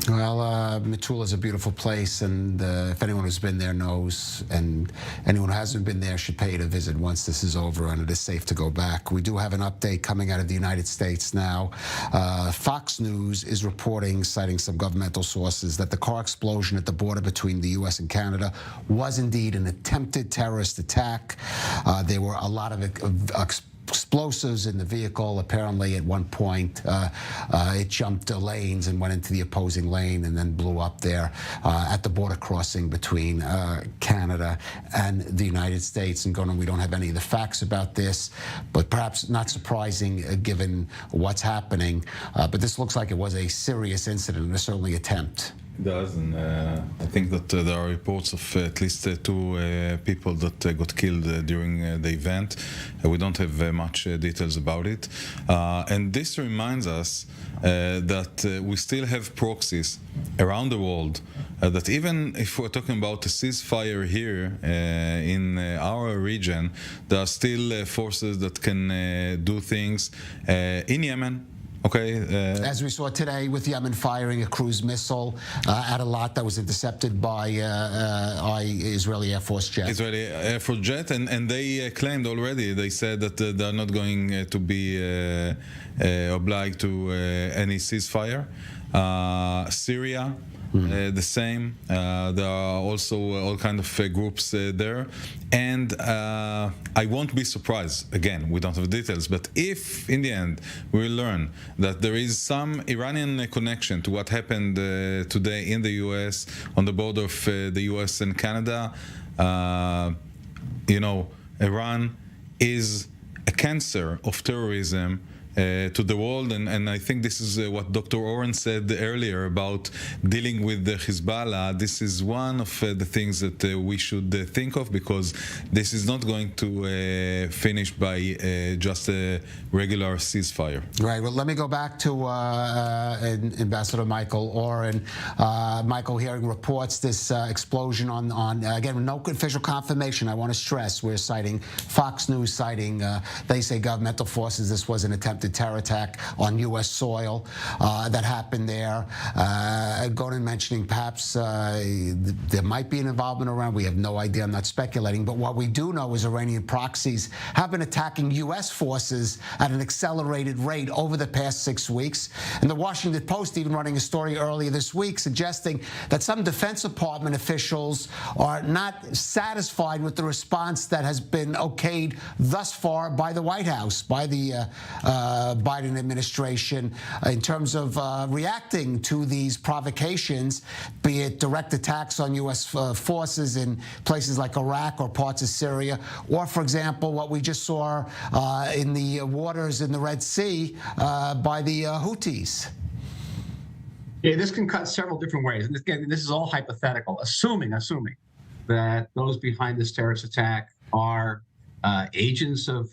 Well, Metula is a beautiful place, and if anyone who's been there knows, and anyone who hasn't been there should pay it a visit once this is over, and it is safe to go back. We do have an update coming out of the United States now. Fox News is reporting, citing some governmental sources, that the car explosion at the border between the U.S. and Canada was indeed an attempted terrorist attack. There were a lot of explosives in the vehicle. Apparently, at one point, it jumped lanes and went into the opposing lane and then blew up there at the border crossing between Canada and the United States. And we don't have any of the facts about this, but perhaps not surprising given what's happening. But this looks like it was a serious incident, and certainly attempt. It does, and I think that there are reports of at least 2 people that got killed during the event. We don't have much details about it. And this reminds us that we still have proxies around the world, that even if we're talking about a ceasefire here in our region, there are still forces that can do things in Yemen. Okay. As we saw today with Yemen firing a cruise missile at a lot that was intercepted by Israeli Air Force jet. Israeli Air Force jet, and they claimed already, they said that they're not going to be obliged to any ceasefire. Syria, the same. There are also all kinds of groups there. And I won't be surprised, again, we don't have details, but if in the end we learn that there is some Iranian connection to what happened today in the US, on the border of the US and Canada, Iran is a cancer of terrorism to the world, and I think this is what Dr. Oren said earlier about dealing with the Hezbollah. This is one of the things that we should think of, because this is not going to finish by just a regular ceasefire. Right. Well, let me go back to Ambassador Michael Oren. Michael, hearing reports this explosion on again, no official confirmation. I want to stress we're citing Fox News, citing they say governmental forces. This was an attempted terror attack on U.S. soil that happened there. Gonen mentioning perhaps there might be an involvement around. We have no idea. I'm not speculating. But what we do know is Iranian proxies have been attacking U.S. forces at an accelerated rate over the past 6 weeks. And the Washington Post even running a story earlier this week suggesting that some Defense Department officials are not satisfied with the response that has been okayed thus far by the White House, by the Biden administration, in terms of reacting to these provocations, be it direct attacks on U.S. forces in places like Iraq or parts of Syria, or, for example, what we just saw in the waters in the Red Sea by the Houthis. Yeah, this can cut several different ways. And again, this is all hypothetical, assuming that those behind this terrorist attack are agents of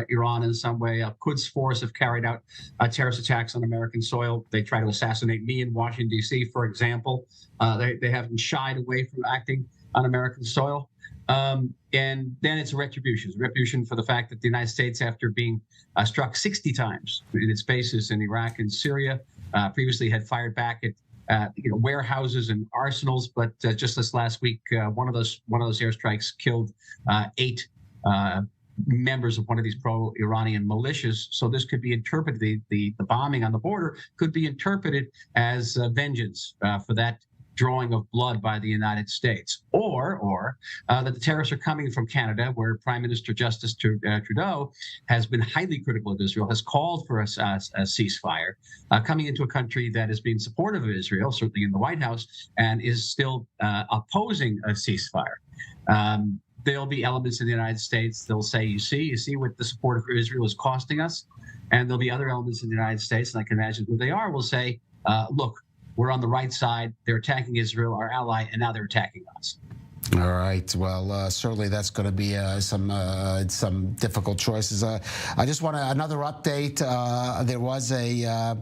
Iran in some way. Quds Force have carried out terrorist attacks on American soil. They try to assassinate me in Washington, D.C., for example. They haven't shied away from acting on American soil. And then it's retribution. It's retribution for the fact that the United States, after being struck 60 times in its bases in Iraq and Syria, previously had fired back at warehouses and arsenals. But just this last week, one of those airstrikes killed 8 members of one of these pro-Iranian militias. So this could be interpreted, the bombing on the border could be interpreted as vengeance for that drawing of blood by the United States, or that the terrorists are coming from Canada, where Prime Minister Justice Trudeau has been highly critical of Israel, has called for a ceasefire, coming into a country that has been supportive of Israel, certainly in the White House, and is still opposing a ceasefire. There'll be elements in the United States, they'll say, you see what the support for Israel is costing us. And there'll be other elements in the United States, and I can imagine who they are, will say, look, we're on the right side, they're attacking Israel, our ally, and now they're attacking us. All right. Well, certainly that's going to be some difficult choices. I just want another update. There was a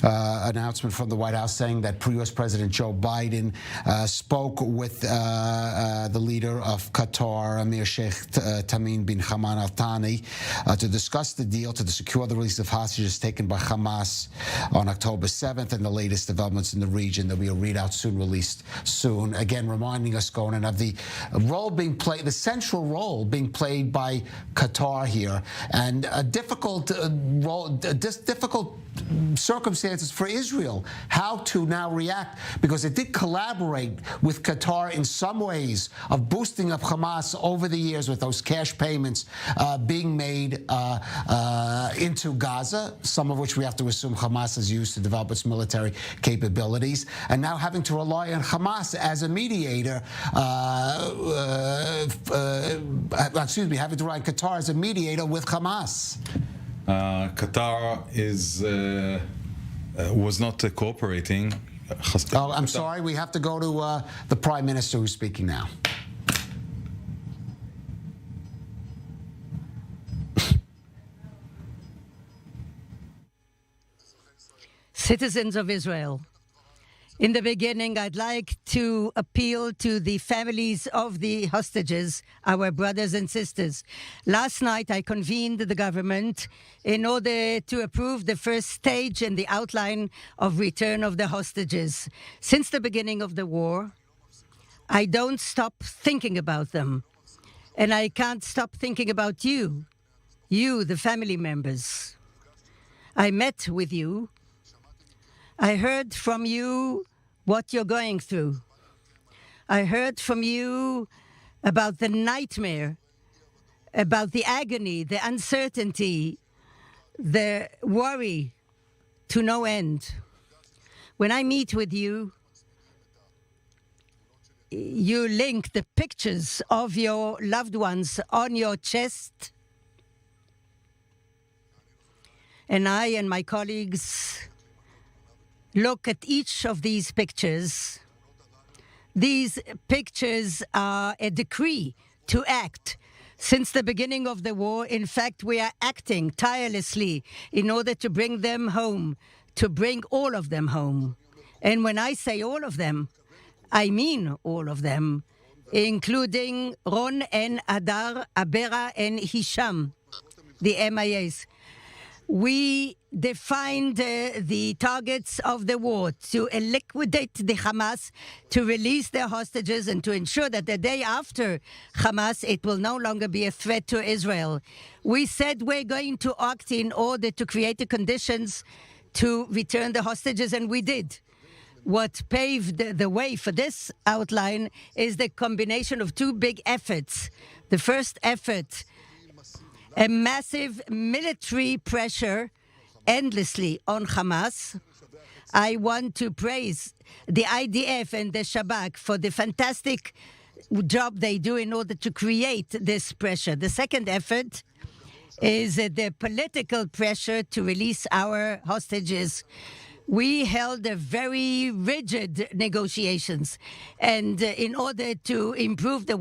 announcement from the White House saying that U.S. President Joe Biden spoke with the leader of Qatar, Emir Sheikh Tamim bin Hamad Al Thani, to discuss the deal to secure the release of hostages taken by Hamas on October 7th and the latest developments in the region. There'll be a readout soon, released soon. Again, reminding us, Conan, of the role being played, the central role being played by Qatar here, and a difficult difficult circumstances for Israel, how to now react, because it did collaborate with Qatar in some ways of boosting up Hamas over the years with those cash payments being made into Gaza, some of which we have to assume Hamas has used to develop its military capabilities, and now having to rely on Hamas as a mediator, having to rely on Qatar as a mediator with Hamas. Qatar was not cooperating. Oh, I'm sorry. We have to go to the Prime Minister who's speaking now. Citizens of Israel, in the beginning, I'd like to appeal to the families of the hostages, our brothers and sisters. Last night, I convened the government in order to approve the first stage and the outline of return of the hostages. Since the beginning of the war, I don't stop thinking about them. And I can't stop thinking about you, the family members. I met with you. I heard from you what you're going through. I heard from you about the nightmare, about the agony, the uncertainty, the worry to no end. When I meet with you, you link the pictures of your loved ones on your chest, and I and my colleagues look at each of these pictures. These pictures are a decree to act. Since the beginning of the war, in fact, we are acting tirelessly in order to bring them home, to bring all of them home. And when I say all of them, I mean all of them, including Ron and Adar, Abera and Hisham, the MIAs. We defined the targets of the war to liquidate the Hamas, to release their hostages, and to ensure that the day after Hamas, it will no longer be a threat to Israel. We said we're going to act in order to create the conditions to return the hostages, and we did. What paved the way for this outline is the combination of two big efforts. The first effort, a massive military pressure endlessly on Hamas. I want to praise the IDF and the Shabak for the fantastic job they do in order to create this pressure. The second effort is the political pressure to release our hostages. We held a very rigid negotiations, and in order to improve the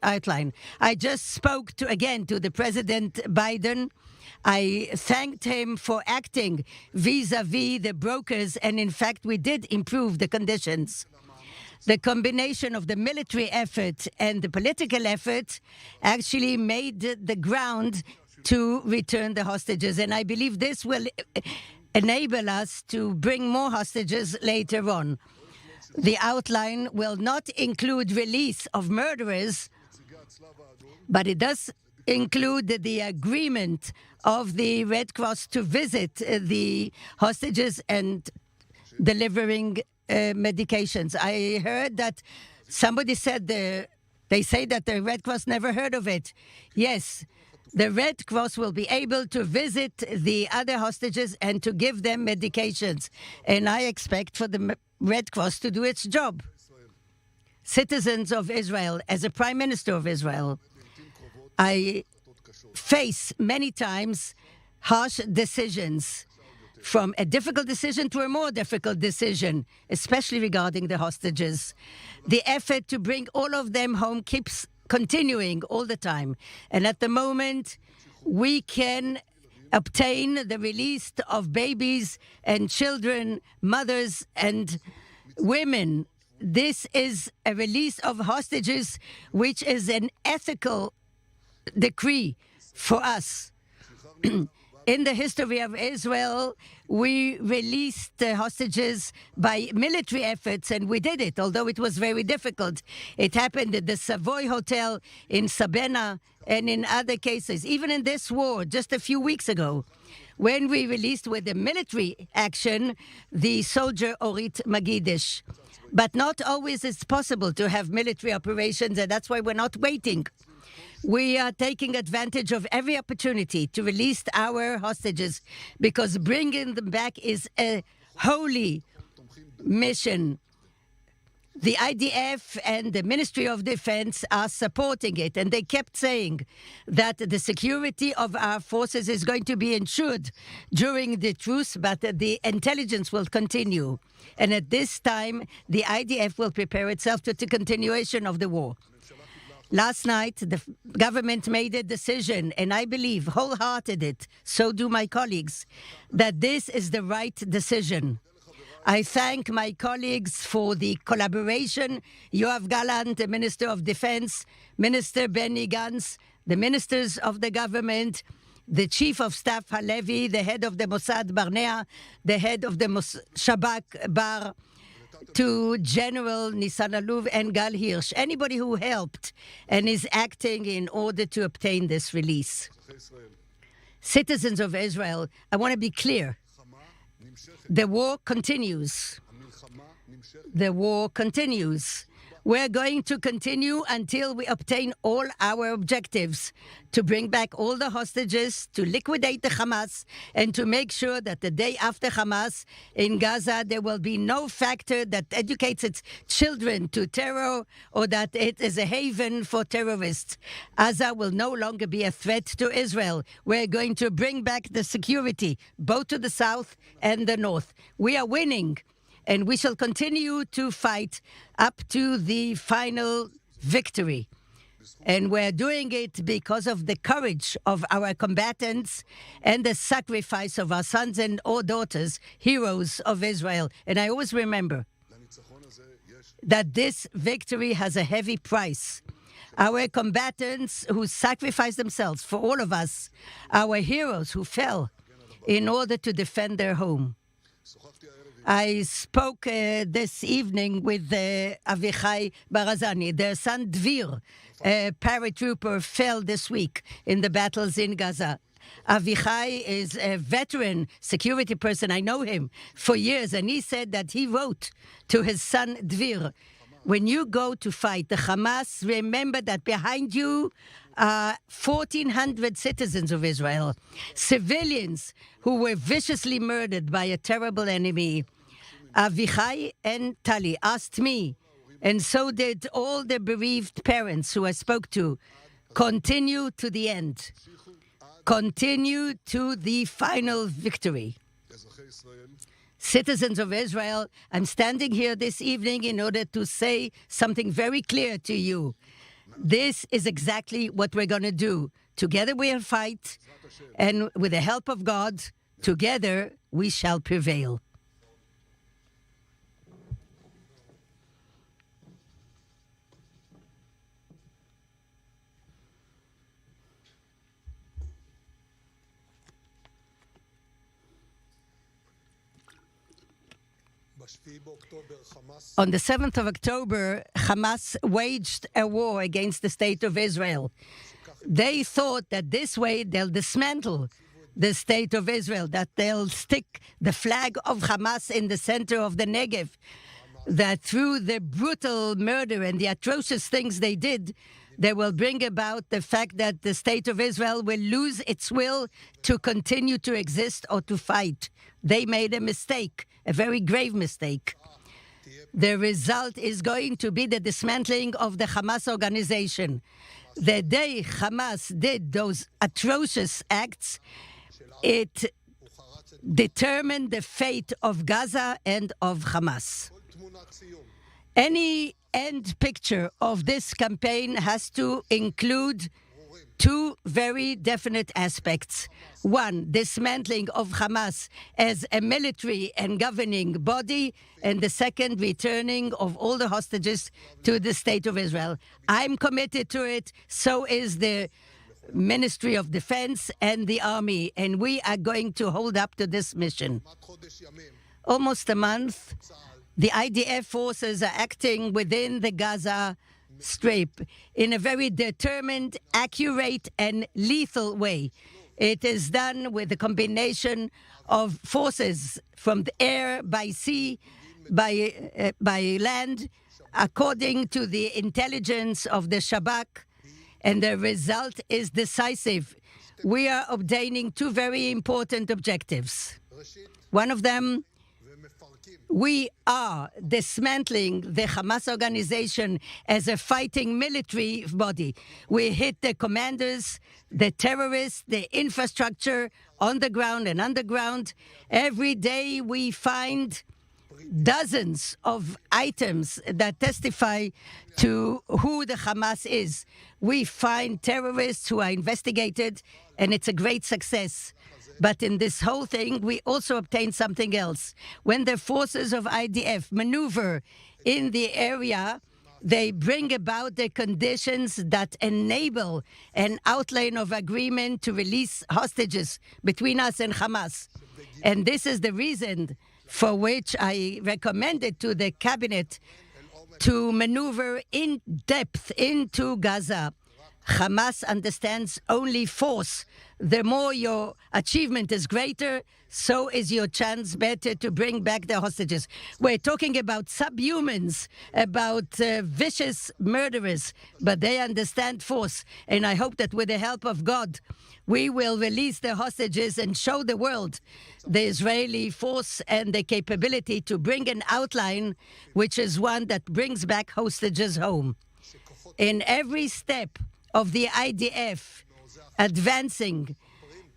outline, I just spoke again to the President Biden. I thanked him for acting vis-a-vis the brokers, and in fact, we did improve the conditions. The combination of the military effort and the political effort actually made the ground to return the hostages, and I believe this will enable us to bring more hostages later on. The outline will not include release of murderers, but it does include the agreement of the Red Cross to visit the hostages and delivering medications. I heard that somebody said they say that the Red Cross never heard of it. Yes, the Red Cross will be able to visit the other hostages and to give them medications. And I expect for the Red Cross to do its job. Citizens of Israel, as a Prime Minister of Israel, I face many times harsh decisions, from a difficult decision to a more difficult decision, especially regarding the hostages. The effort to bring all of them home keeps continuing all the time. And at the moment, we can obtain the release of babies and children, mothers and women. This is a release of hostages, which is an ethical decree for us. In the history of Israel, we released the hostages by military efforts, and we did it, although it was very difficult. It happened at the Savoy Hotel in Sabena and in other cases. Even in this war, just a few weeks ago, when we released with the military action the soldier Orit Magidish. But not always it's possible to have military operations, and that's why we're not waiting. We are taking advantage of every opportunity to release our hostages, because bringing them back is a holy mission. The IDF and the Ministry of Defense are supporting it, and they kept saying that the security of our forces is going to be ensured during the truce, but the intelligence will continue. And at this time, the IDF will prepare itself to the continuation of the war. Last night, the government made a decision, and I believe wholeheartedly, so do my colleagues, that this is the right decision. I thank my colleagues for the collaboration. Yoav Gallant, the Minister of Defense, Minister Benny Gantz, the ministers of the government, the Chief of Staff Halevi, the head of the Mossad Barnea, the head of the Shabak Bar, to General Nisan Aluv and Gal Hirsch, anybody who helped and is acting in order to obtain this release. Citizens of Israel, I want to be clear. The war continues. The war continues. We're going to continue until we obtain all our objectives, to bring back all the hostages, to liquidate the Hamas, and to make sure that the day after Hamas in Gaza, there will be no factor that educates its children to terror or that it is a haven for terrorists. Gaza will no longer be a threat to Israel. We're going to bring back the security, both to the south and the north. We are winning. And we shall continue to fight up to the final victory. And we're doing it because of the courage of our combatants and the sacrifice of our sons and our daughters, heroes of Israel. And I always remember that this victory has a heavy price. Our combatants who sacrificed themselves for all of us, our heroes who fell in order to defend their home. I spoke this evening with Avichai Barazani. Their son Dvir, a paratrooper, fell this week in the battles in Gaza. Avichai is a veteran security person. I know him for years, and he said that he wrote to his son Dvir, when you go to fight the Hamas, remember that behind you are 1,400 citizens of Israel, civilians who were viciously murdered by a terrible enemy. Avichai and Tali asked me, and so did all the bereaved parents who I spoke to, continue to the end. Continue to the final victory. Citizens of Israel, I'm standing here this evening in order to say something very clear to you. This is exactly what we're going to do. Together we'll fight, and with the help of God, together we shall prevail. On the 7th of October, Hamas waged a war against the state of Israel. They thought that this way they'll dismantle the state of Israel, that they'll stick the flag of Hamas in the center of the Negev. that through the brutal murder and the atrocious things they did, they will bring about the fact that the state of Israel will lose its will to continue to exist or to fight. They made a mistake, a very grave mistake. The result is going to be the dismantling of the Hamas organization. The day Hamas did those atrocious acts, it determined the fate of Gaza and of Hamas. Any end picture of this campaign has to include two very definite aspects. One, dismantling of Hamas as a military and governing body, and the second, returning of all the hostages to the State of Israel. I'm committed to it, so is the Ministry of Defense and the Army, and we are going to hold up to this mission. Almost a month, the IDF forces are acting within the Gaza Strip in a very determined, accurate, and lethal way. It is done with a combination of forces from the air, by sea, by land, according to the intelligence of the Shabak, and the result is decisive. We are obtaining two very important objectives. One of them, we are dismantling the Hamas organization as a fighting military body. We hit the commanders, the terrorists, the infrastructure on the ground and underground. Every day we find dozens of items that testify to who the Hamas is. We find terrorists who are investigated, and it's a great success. But in this whole thing, we also obtain something else. When the forces of IDF maneuver in the area, they bring about the conditions that enable an outline of agreement to release hostages between us and Hamas. And this is the reason for which I recommended to the cabinet to maneuver in depth into Gaza. Hamas understands only force. The more your achievement is greater, so is your chance better to bring back the hostages. We're talking about subhumans, about vicious murderers, but they understand force. And I hope that with the help of God, we will release the hostages and show the world the Israeli force and the capability to bring an outline, which is one that brings back hostages home. In every step of the IDF advancing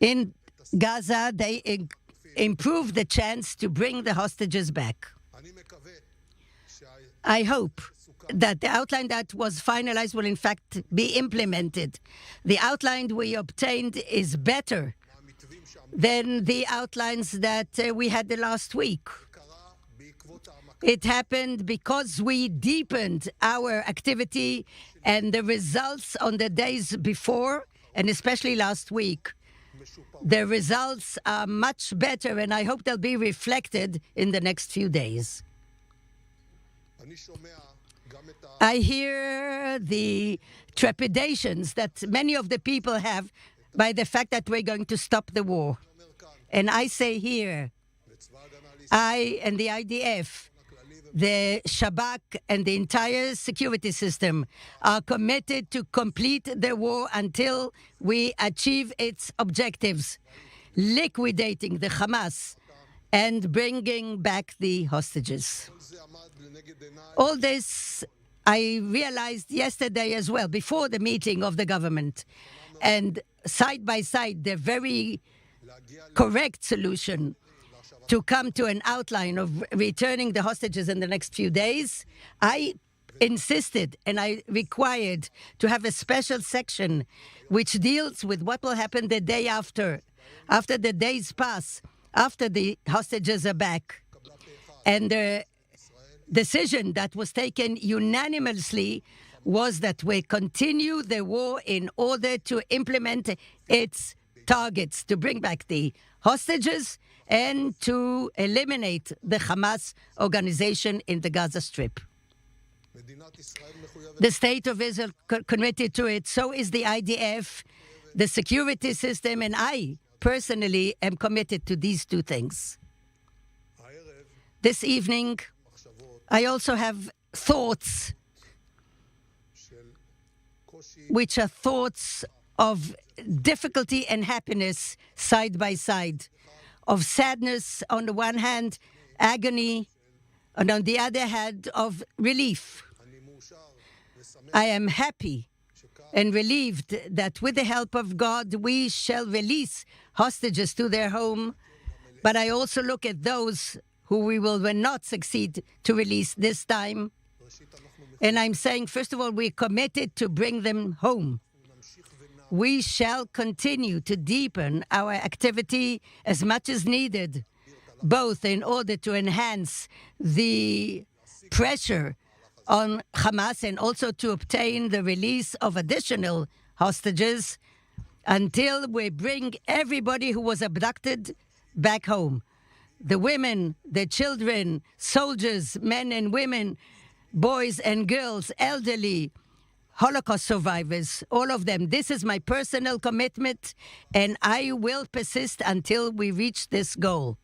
in Gaza, they improve the chance to bring the hostages back. I hope that the outline that was finalized will in fact be implemented. The outline we obtained is better than the outlines that we had the last week. It happened because we deepened our activity, and the results on the days before, and especially last week, the results are much better, and I hope they'll be reflected in the next few days. I hear the trepidations that many of the people have by the fact that we're going to stop the war. And I say here, I and the IDF, the Shabak and the entire security system are committed to complete the war until we achieve its objectives, liquidating the Hamas and bringing back the hostages. All this I realized yesterday as well, before the meeting of the government. And side by side, the very correct solution to come to an outline of returning the hostages in the next few days, I insisted and I required to have a special section which deals with what will happen the day after the days pass, after the hostages are back. And the decision that was taken unanimously was that we continue the war in order to implement its targets, to bring back the hostages and to eliminate the Hamas organization in the Gaza Strip. The state of Israel committed to it, so is the IDF, the security system, and I personally am committed to these two things. This evening, I also have thoughts which are thoughts of difficulty and happiness side by side, of sadness on the one hand, agony, and on the other hand, of relief. I am happy and relieved that with the help of God, we shall release hostages to their home. But I also look at those who we will not succeed to release this time. And I'm saying, first of all, we're committed to bring them home. We shall continue to deepen our activity as much as needed, both in order to enhance the pressure on Hamas and also to obtain the release of additional hostages until we bring everybody who was abducted back home. The women, the children, soldiers, men and women, boys and girls, elderly, Holocaust survivors, all of them. This is my personal commitment, and I will persist until we reach this goal.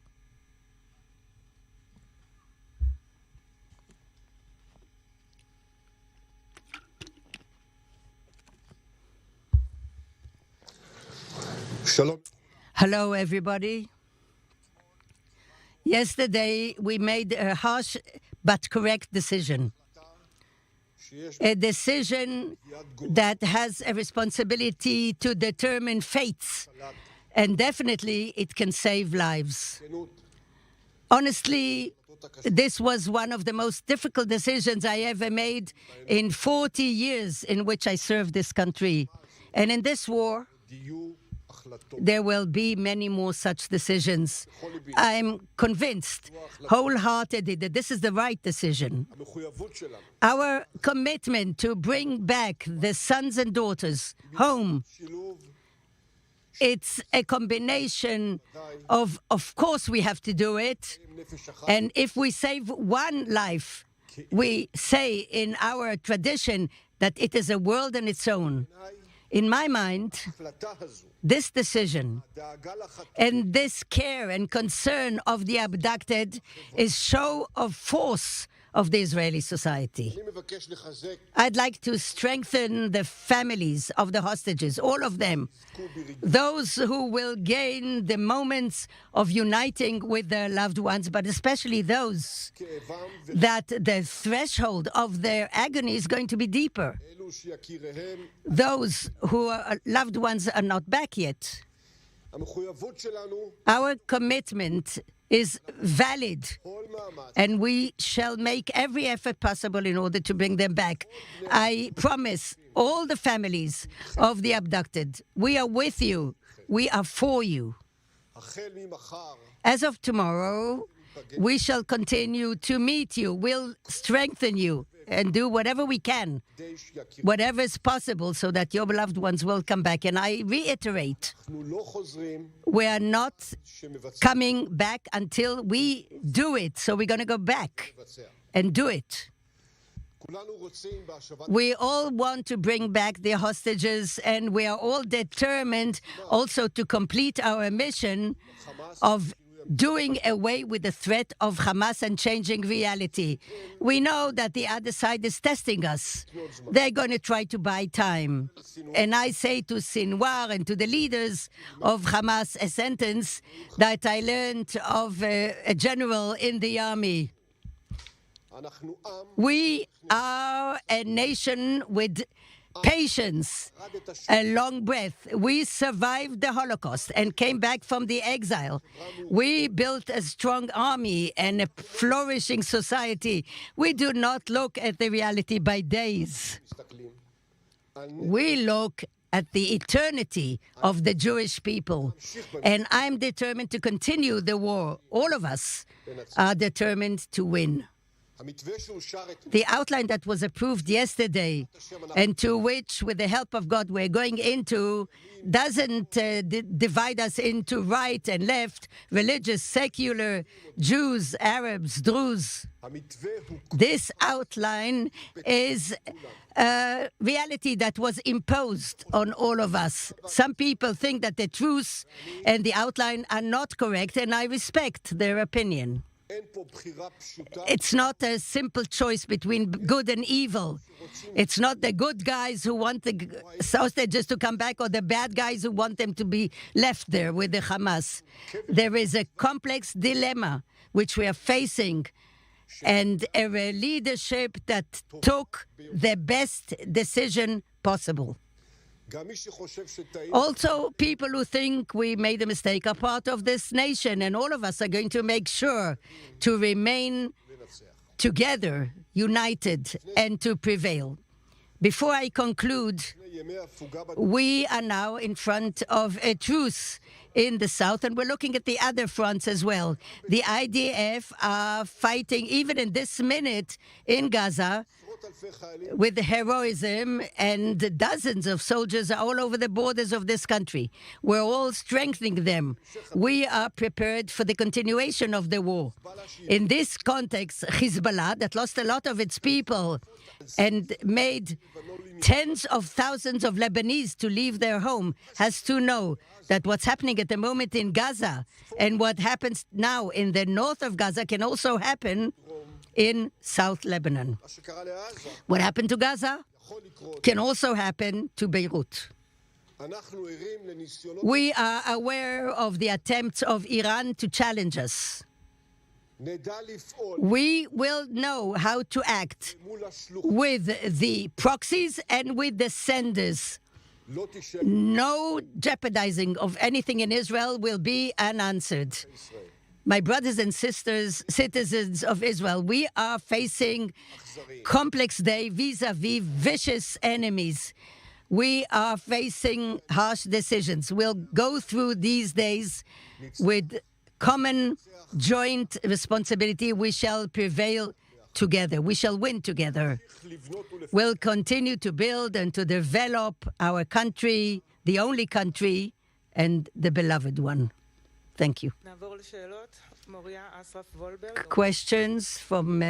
Hello, everybody. Yesterday, we made a harsh but correct decision. A decision that has a responsibility to determine fates, and definitely it can save lives. Honestly, this was one of the most difficult decisions I ever made in 40 years in which I served this country. And in this war, there will be many more such decisions. I'm convinced, wholeheartedly, that this is the right decision. Our commitment to bring back the sons and daughters home, it's a combination of course we have to do it. And if we save one life, we say in our tradition that it is a world on its own. In my mind, this decision and this care and concern of the abducted is show of force of the Israeli society. I'd like to strengthen the families of the hostages, all of them, those who will gain the moments of uniting with their loved ones, but especially those that the threshold of their agony is going to be deeper. Those whose loved ones are not back yet. Our commitment is valid, and we shall make every effort possible in order to bring them back. I promise all the families of the abducted, we are with you, we are for you. As of tomorrow, we shall continue to meet you, we'll strengthen you, and do whatever we can, whatever is possible, so that your beloved ones will come back. And I reiterate, we are not coming back until we do it. So we're going to go back and do it. We all want to bring back the hostages, and we are all determined also to complete our mission of doing away with the threat of Hamas and changing reality. We know that the other side is testing us. They're going to try to buy time. And I say to Sinwar and to the leaders of Hamas a sentence that I learned of a general in the army. We are a nation with patience, a long breath. We survived the Holocaust and came back from the exile. We built a strong army and a flourishing society. We do not look at the reality by days. We look at the eternity of the Jewish people. And I'm determined to continue the war. All of us are determined to win. The outline that was approved yesterday, and to which, with the help of God, we're going into, doesn't divide us into right and left, religious, secular, Jews, Arabs, Druze. This outline is a reality that was imposed on all of us. Some people think that the truth and the outline are not correct, and I respect their opinion. It's not a simple choice between good and evil. It's not the good guys who want the hostages to come back or the bad guys who want them to be left there with the Hamas. There is a complex dilemma which we are facing, and a leadership that took the best decision possible. Also, people who think we made a mistake are part of this nation, and all of us are going to make sure to remain together, united, and to prevail. Before I conclude, we are now in front of a truce in the south, and we're looking at the other fronts as well. The IDF are fighting, even in this minute, in Gaza, with heroism, and dozens of soldiers are all over the borders of this country. We're all strengthening them. We are prepared for the continuation of the war. In this context, Hezbollah, that lost a lot of its people and made tens of thousands of Lebanese to leave their home, has to know that what's happening at the moment in Gaza and what happens now in the north of Gaza can also happen in South Lebanon. What happened to Gaza can also happen to Beirut. We are aware of the attempts of Iran to challenge us. We will know how to act with the proxies and with the senders. No jeopardizing of anything in Israel will be unanswered. My brothers and sisters, citizens of Israel, we are facing complex day vis-a-vis vicious enemies. We are facing harsh decisions. We'll go through these days with common joint responsibility. We shall prevail together. We shall win together. We'll continue to build and to develop our country, the only country, and the beloved one. Thank you. Questions from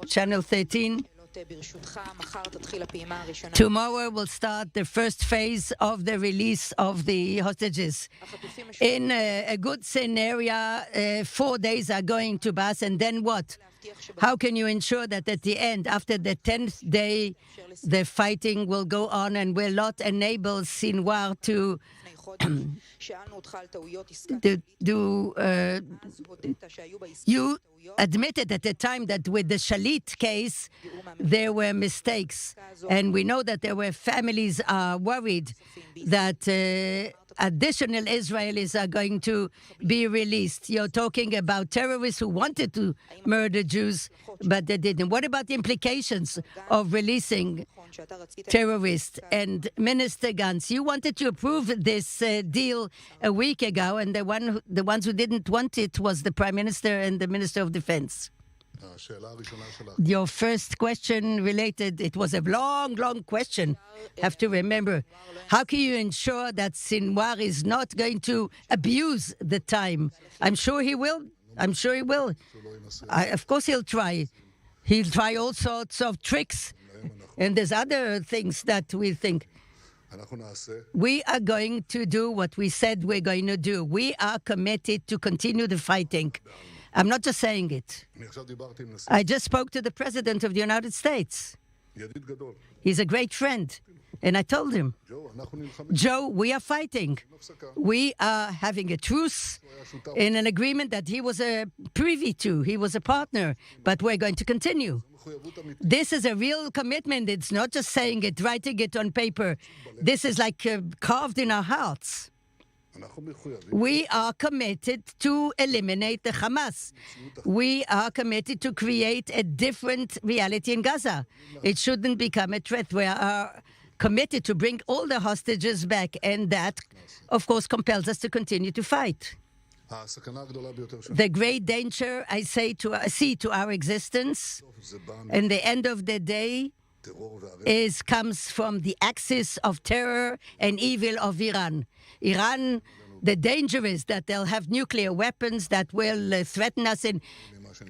Channel 13? Tomorrow we'll start the first phase of the release of the hostages. In a good scenario, 4 days are going to pass, and then what? How can you ensure that at the end, after the 10th day, the fighting will go on and will not enable Sinwar to you admitted at the time that with the Shalit case, there were mistakes. And we know that there were families worried that additional Israelis are going to be released. You're talking about terrorists who wanted to murder Jews, but they didn't. What about the implications of releasing terrorists? And Minister Gantz, you wanted to approve this deal a week ago, and the ones who didn't want it was the Prime Minister and the Minister of Defense. Your first question related, it was a long question. Have to remember, how can you ensure that Sinwar is not going to abuse the time? I'm sure he will. Of course he'll try. He'll try all sorts of tricks. And there's other things that we think. We are going to do what we said we're going to do. We are committed to continue the fighting. I'm not just saying it. I just spoke to the President of the United States. He's a great friend. And I told him, Joe, we are fighting. We are having a truce in an agreement that he was privy to. He was a partner. But we're going to continue. This is a real commitment. It's not just saying it, writing it on paper. This is like carved in our hearts. We are committed to eliminate the Hamas. We are committed to create a different reality in Gaza. It shouldn't become a threat. We are committed to bring all the hostages back, and that, of course, compels us to continue to fight. The great danger, I see to our existence, and the end of the day, comes from the axis of terror and evil of Iran. Iran, the danger is that they'll have nuclear weapons that will threaten us in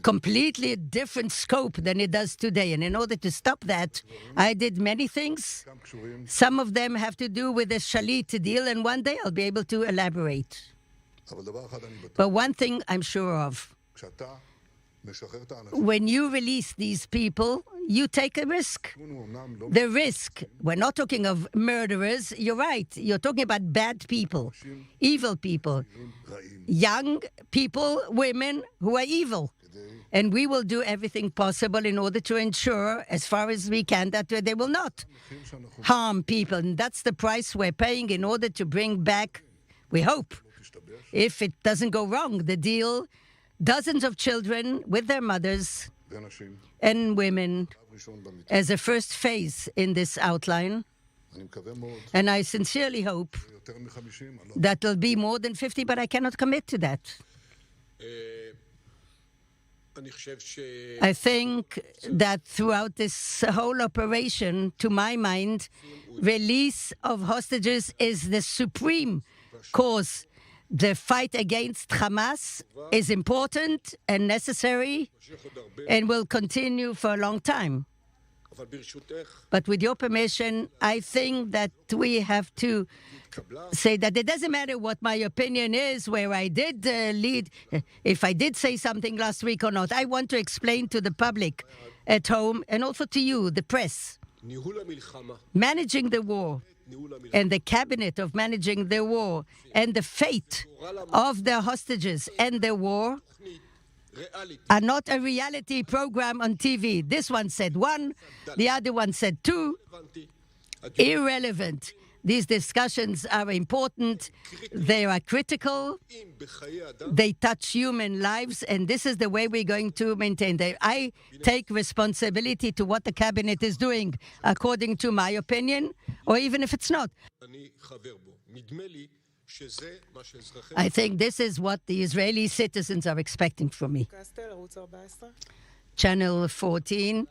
completely different scope than it does today. And in order to stop that, I did many things. Some of them have to do with the Shalit deal, and one day I'll be able to elaborate. But one thing I'm sure of, When you release these people, you take a risk. The risk, we're not talking of murderers, you're right, you're talking about bad people, evil people, young people, women who are evil. And we will do everything possible in order to ensure, as far as we can, that they will not harm people. And that's the price we're paying in order to bring back, we hope, if it doesn't go wrong, the deal, dozens of children with their mothers and women as a first phase in this outline. And I sincerely hope that there'll be more than 50, but I cannot commit to that. I think that throughout this whole operation, to my mind, release of hostages is the supreme cause. The fight against Hamas is important and necessary and will continue for a long time. But with your permission, I think that we have to say that it doesn't matter what my opinion is, where I did lead, if I did say something last week or not. I want to explain to the public at home and also to you, the press, managing the war and the cabinet of managing the war and the fate of the hostages and the war are not a reality program on TV. This one said one, the other one said two. Irrelevant. These discussions are important. They are critical. They touch human lives, and this is the way we're going to maintain them. I take responsibility to what the cabinet is doing, according to my opinion, or even if it's not. I think this is what the Israeli citizens are expecting from me. Channel 14.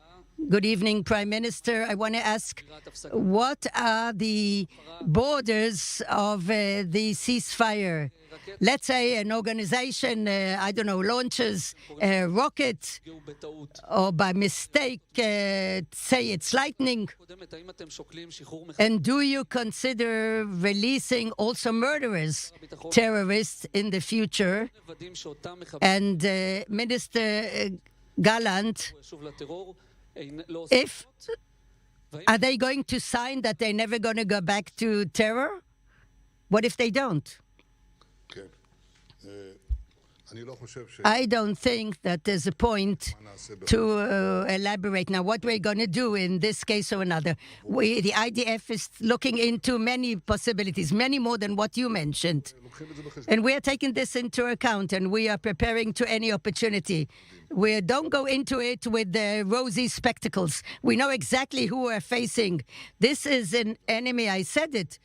Good evening, Prime Minister. I want to ask, what are the borders of the ceasefire? Let's say an organization, I don't know, launches a rocket, or by mistake, say it's lightning. And do you consider releasing also murderers, terrorists in the future? And Minister Gallant, are they going to sign that they're never going to go back to terror? What if they don't? I don't think that there's a point to elaborate now what we're going to do in this case or another. The IDF is looking into many possibilities, many more than what you mentioned. And we are taking this into account, and we are preparing to any opportunity. We don't go into it with the rosy spectacles. We know exactly who we're facing. This is an enemy, I said it,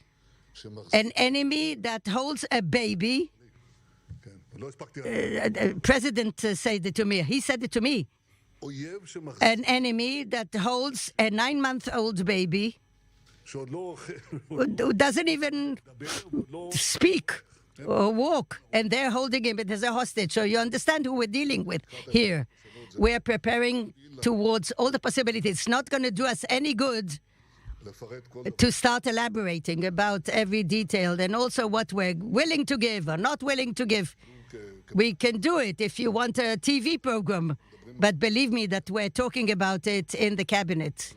an enemy that holds a baby. President said it to me. He said it to me. An enemy that holds a 9-month-old baby who doesn't even speak or walk, and they're holding him as a hostage. So you understand who we're dealing with here. We're preparing towards all the possibilities. It's not going to do us any good to start elaborating about every detail and also what we're willing to give or not willing to give. We can do it if you want a TV program, but believe me that we're talking about it in the cabinet.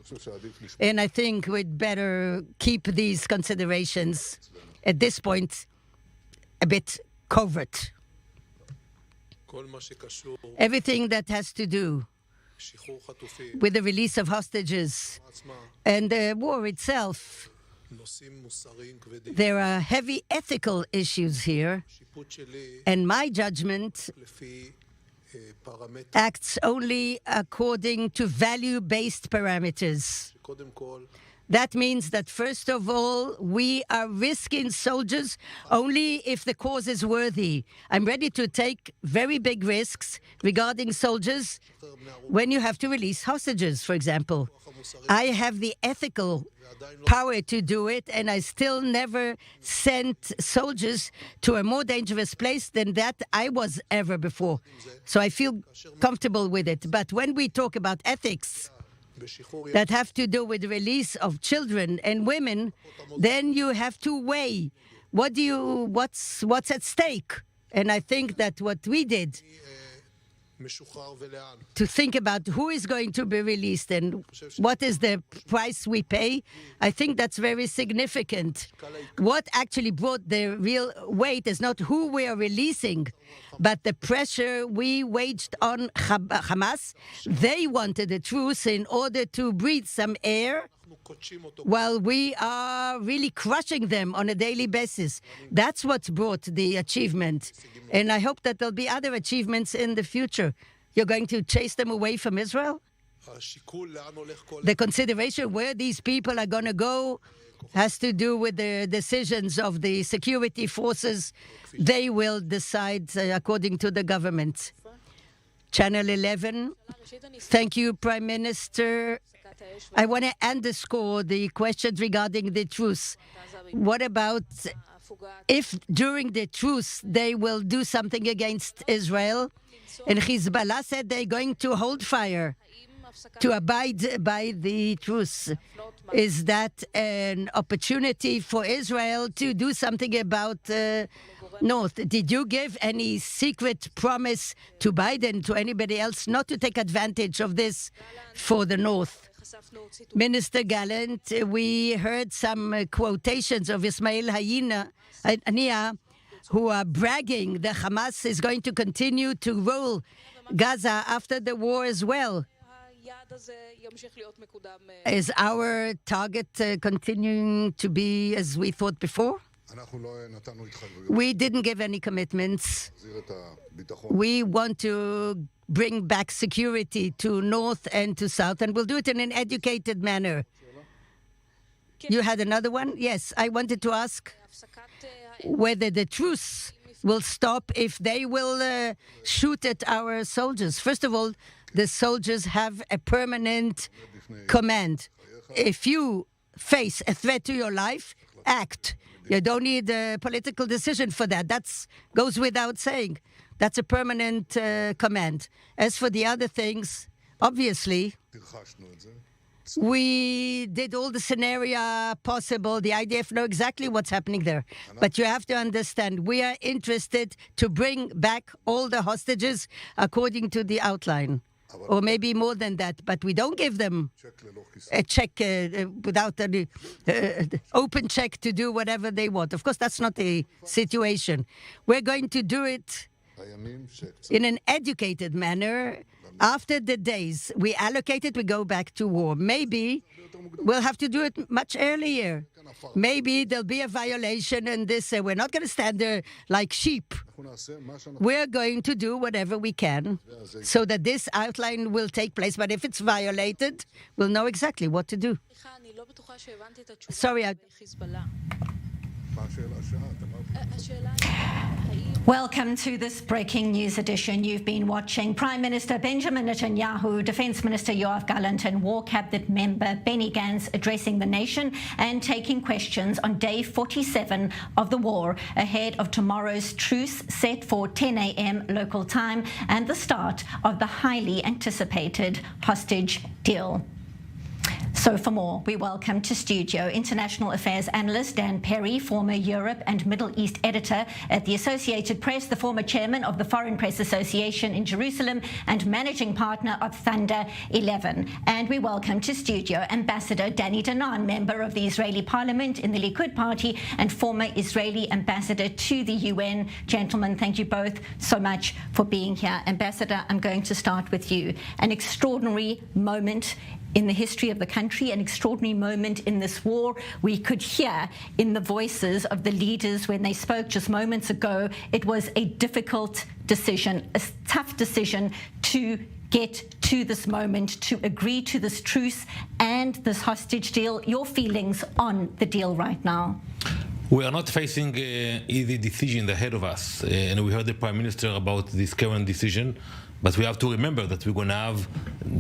And I think we'd better keep these considerations at this point a bit covert. Everything that has to do with the release of hostages and the war itself, there are heavy ethical issues here, and my judgment acts only according to value-based parameters. That means that, first of all, we are risking soldiers only if the cause is worthy. I'm ready to take very big risks regarding soldiers when you have to release hostages, for example. I have the ethical power to do it, and I still never sent soldiers to a more dangerous place than that I was ever before. So I feel comfortable with it. But when we talk about ethics that have to do with the release of children and women, then you have to weigh what's at stake. And I think that what we did to think about who is going to be released and what is the price we pay, I think that's very significant. What actually brought the real weight is not who we are releasing, but the pressure we waged on Hamas. They wanted a truce in order to breathe some air, while we are really crushing them on a daily basis. That's what brought the achievement. And I hope that there'll be other achievements in the future. You're going to chase them away from Israel? The consideration where these people are going to go has to do with the decisions of the security forces. They will decide according to the government. Channel 11. Thank you, Prime Minister. I want to underscore the questions regarding the truce. What about if during the truce they will do something against Israel? And Hezbollah said they're going to hold fire to abide by the truce. Is that an opportunity for Israel to do something about North? Did you give any secret promise to Biden, to anybody else, not to take advantage of this for the North? Minister Gallant, we heard some quotations of Ismail Haniyeh, who are bragging that Hamas is going to continue to rule Gaza after the war as well. Is our target continuing to be as we thought before? We didn't give any commitments. We want to bring back security to North and to South, and we'll do it in an educated manner. You had another one? Yes, I wanted to ask whether the truce will stop if they will shoot at our soldiers. First of all, the soldiers have a permanent command. If you face a threat to your life, act. You don't need a political decision for that. That goes without saying. That's a permanent command. As for the other things, obviously, we did all the scenario possible. The IDF know exactly what's happening there. But you have to understand, we are interested to bring back all the hostages according to the outline. Or maybe more than that, but we don't give them a check without any open check to do whatever they want. Of course, that's not the situation. We're going to do it in an educated manner. After the days we allocated, we go back to war. Maybe we'll have to do it much earlier. Maybe there'll be a violation and this, we're not going to stand there like sheep. We're going to do whatever we can so that this outline will take place. But if it's violated, we'll know exactly what to do. Sorry. Welcome to this breaking news edition. You've been watching Prime Minister Benjamin Netanyahu, Defense Minister Yoav Gallant and War Cabinet member Benny Gantz addressing the nation and taking questions on day 47 of the war ahead of tomorrow's truce set for 10 a.m. local time and the start of the highly anticipated hostage deal. So for more, we welcome to studio International Affairs Analyst Dan Perry, former Europe and Middle East editor at the Associated Press, the former chairman of the Foreign Press Association in Jerusalem and managing partner of Thunder 11. And we welcome to studio Ambassador Danny Danon, member of the Israeli Parliament in the Likud party and former Israeli ambassador to the UN. Gentlemen, thank you both so much for being here. Ambassador, I'm going to start with you. An extraordinary moment in the history of the country, an extraordinary moment in this war. We could hear in the voices of the leaders when they spoke just moments ago, it was a difficult decision, a tough decision to get to this moment, to agree to this truce and this hostage deal. Your feelings on the deal right now? We are not facing an easy decision ahead of us, and we heard the Prime Minister about this current decision. But we have to remember that we're going to have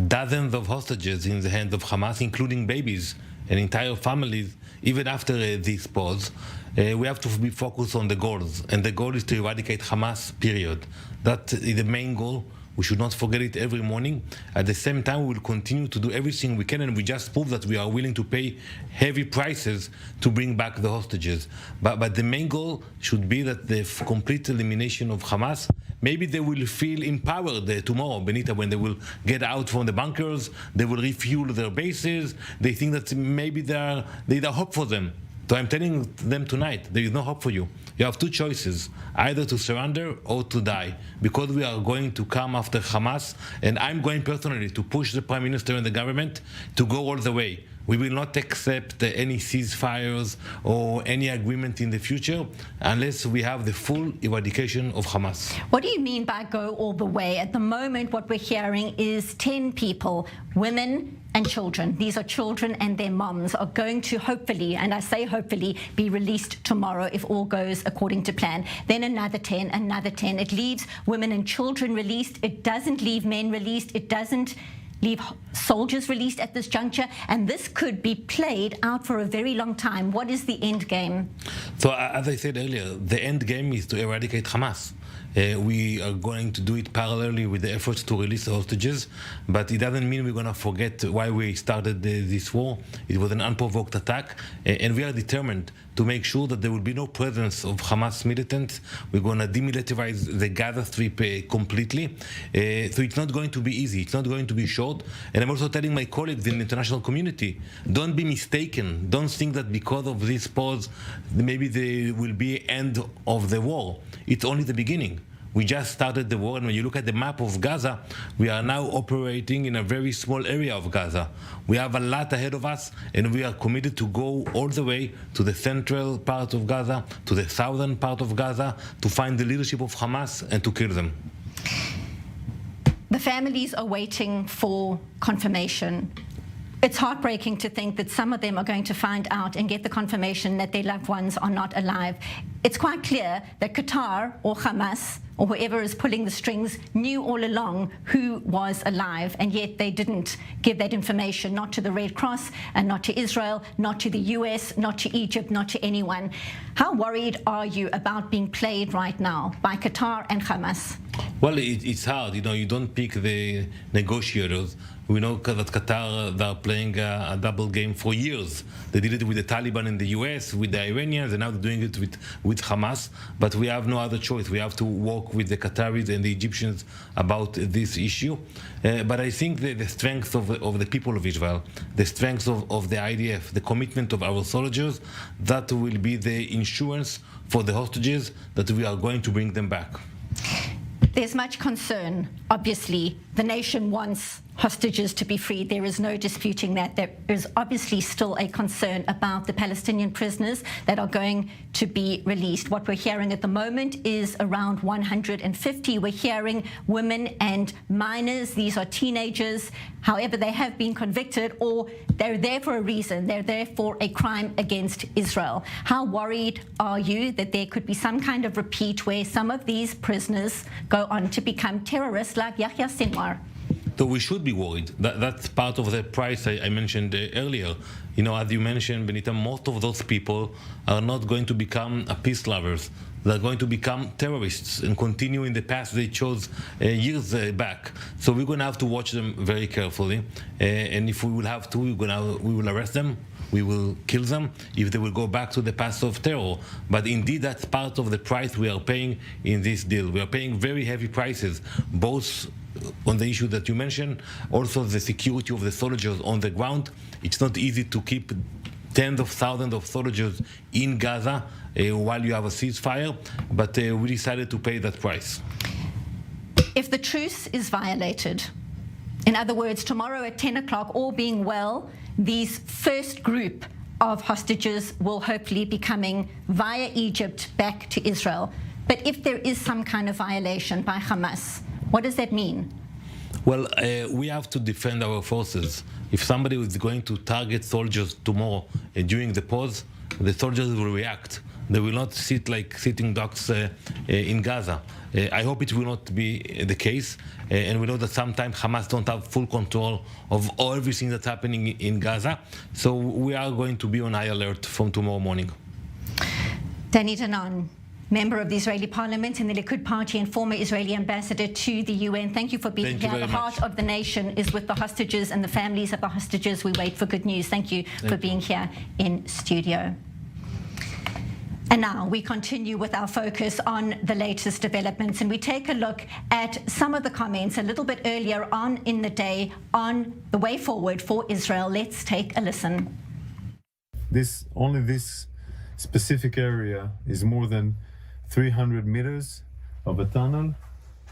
dozens of hostages in the hands of Hamas, including babies and entire families, even after this pause. We have to be focused on the goals, and the goal is to eradicate Hamas, period. That is the main goal. We should not forget it every morning. At the same time, we will continue to do everything we can, and we just prove that we are willing to pay heavy prices to bring back the hostages. But the main goal should be that the complete elimination of Hamas maybe they will feel empowered tomorrow, Benita, when they will get out from the bunkers, they will refuel their bases, they think that maybe there is hope for them. So I'm telling them tonight, there is no hope for you. You have two choices, either to surrender or to die, because we are going to come after Hamas, and I'm going personally to push the Prime Minister and the government to go all the way. We will not accept any ceasefires or any agreement in the future unless we have the full eradication of Hamas. What do you mean by go all the way? At the moment, what we're hearing is 10 people, women and children. These are children and their moms are going to hopefully, and I say hopefully, be released tomorrow if all goes according to plan. Then another 10, another 10. It leaves women and children released. It doesn't leave men released. It doesn't leave soldiers released at this juncture, and this could be played out for a very long time. What is the end game? So as I said earlier, the end game is to eradicate Hamas. We are going to do it parallelly with the efforts to release the hostages, but it doesn't mean we're going to forget why we started this war. It was an unprovoked attack, and we are determined to make sure that there will be no presence of Hamas militants. We're going to demilitarize the Gaza Strip completely. So it's not going to be easy. It's not going to be short. And I'm also telling my colleagues in the international community, don't be mistaken. Don't think that because of this pause, maybe there will be end of the war. It's only the beginning. We just started the war, and when you look at the map of Gaza, we are now operating in a very small area of Gaza. We have a lot ahead of us, and we are committed to go all the way to the central part of Gaza, to the southern part of Gaza, to find the leadership of Hamas and to kill them. The families are waiting for confirmation. It's heartbreaking to think that some of them are going to find out and get the confirmation that their loved ones are not alive. It's quite clear that Qatar or Hamas or whoever is pulling the strings knew all along who was alive, and yet they didn't give that information, not to the Red Cross and not to Israel, not to the US, not to Egypt, not to anyone. How worried are you about being played right now by Qatar and Hamas? Well, it's hard. You don't pick the negotiators. We know that Qatar, they're playing a double game for years. They did it with the Taliban in the US, with the Iranians, and now they're doing it with Hamas. But we have no other choice. We have to work with the Qataris and the Egyptians about this issue. But I think the strength of the people of Israel, the strength of the IDF, the commitment of our soldiers, that will be the insurance for the hostages that we are going to bring them back. There's much concern, obviously. The nation wants hostages to be freed. There is no disputing that. There is obviously still a concern about the Palestinian prisoners that are going to be released. What we're hearing at the moment is around 150. We're hearing women and minors. These are teenagers. However, they have been convicted, or they're there for a reason. They're there for a crime against Israel. How worried are you that there could be some kind of repeat where some of these prisoners go on to become terrorists like Yahya Sinwar? So we should be worried. That's part of the price I mentioned earlier. As you mentioned, Benita, most of those people are not going to become peace lovers. They're going to become terrorists and continue in the path they chose years back. So we're going to have to watch them very carefully. And if we will have to, we will arrest them. We will kill them if they will go back to the path of terror. But indeed, that's part of the price we are paying in this deal. We are paying very heavy prices, both on the issue that you mentioned, also the security of the soldiers on the ground. It's not easy to keep tens of thousands of soldiers in Gaza while you have a ceasefire, but we decided to pay that price. If the truce is violated, in other words, tomorrow at 10 o'clock, all being well, these first group of hostages will hopefully be coming via Egypt back to Israel. But if there is some kind of violation by Hamas, what does that mean? Well, we have to defend our forces. If somebody is going to target soldiers tomorrow during the pause, the soldiers will react. They will not sit like sitting ducks in Gaza. I hope it will not be the case. And we know that sometimes Hamas don't have full control of everything that's happening in Gaza. So we are going to be on high alert from tomorrow morning. Danny Danon, member of the Israeli parliament in the Likud party and former Israeli ambassador to the UN. Thank you for being here. The heart of the nation is with the hostages and the families of the hostages. We wait for good news. Thank you for being here in studio. And now we continue with our focus on the latest developments, and we take a look at some of the comments a little bit earlier on in the day on the way forward for Israel. Let's take a listen. Only this specific area is more than 300 meters of a tunnel.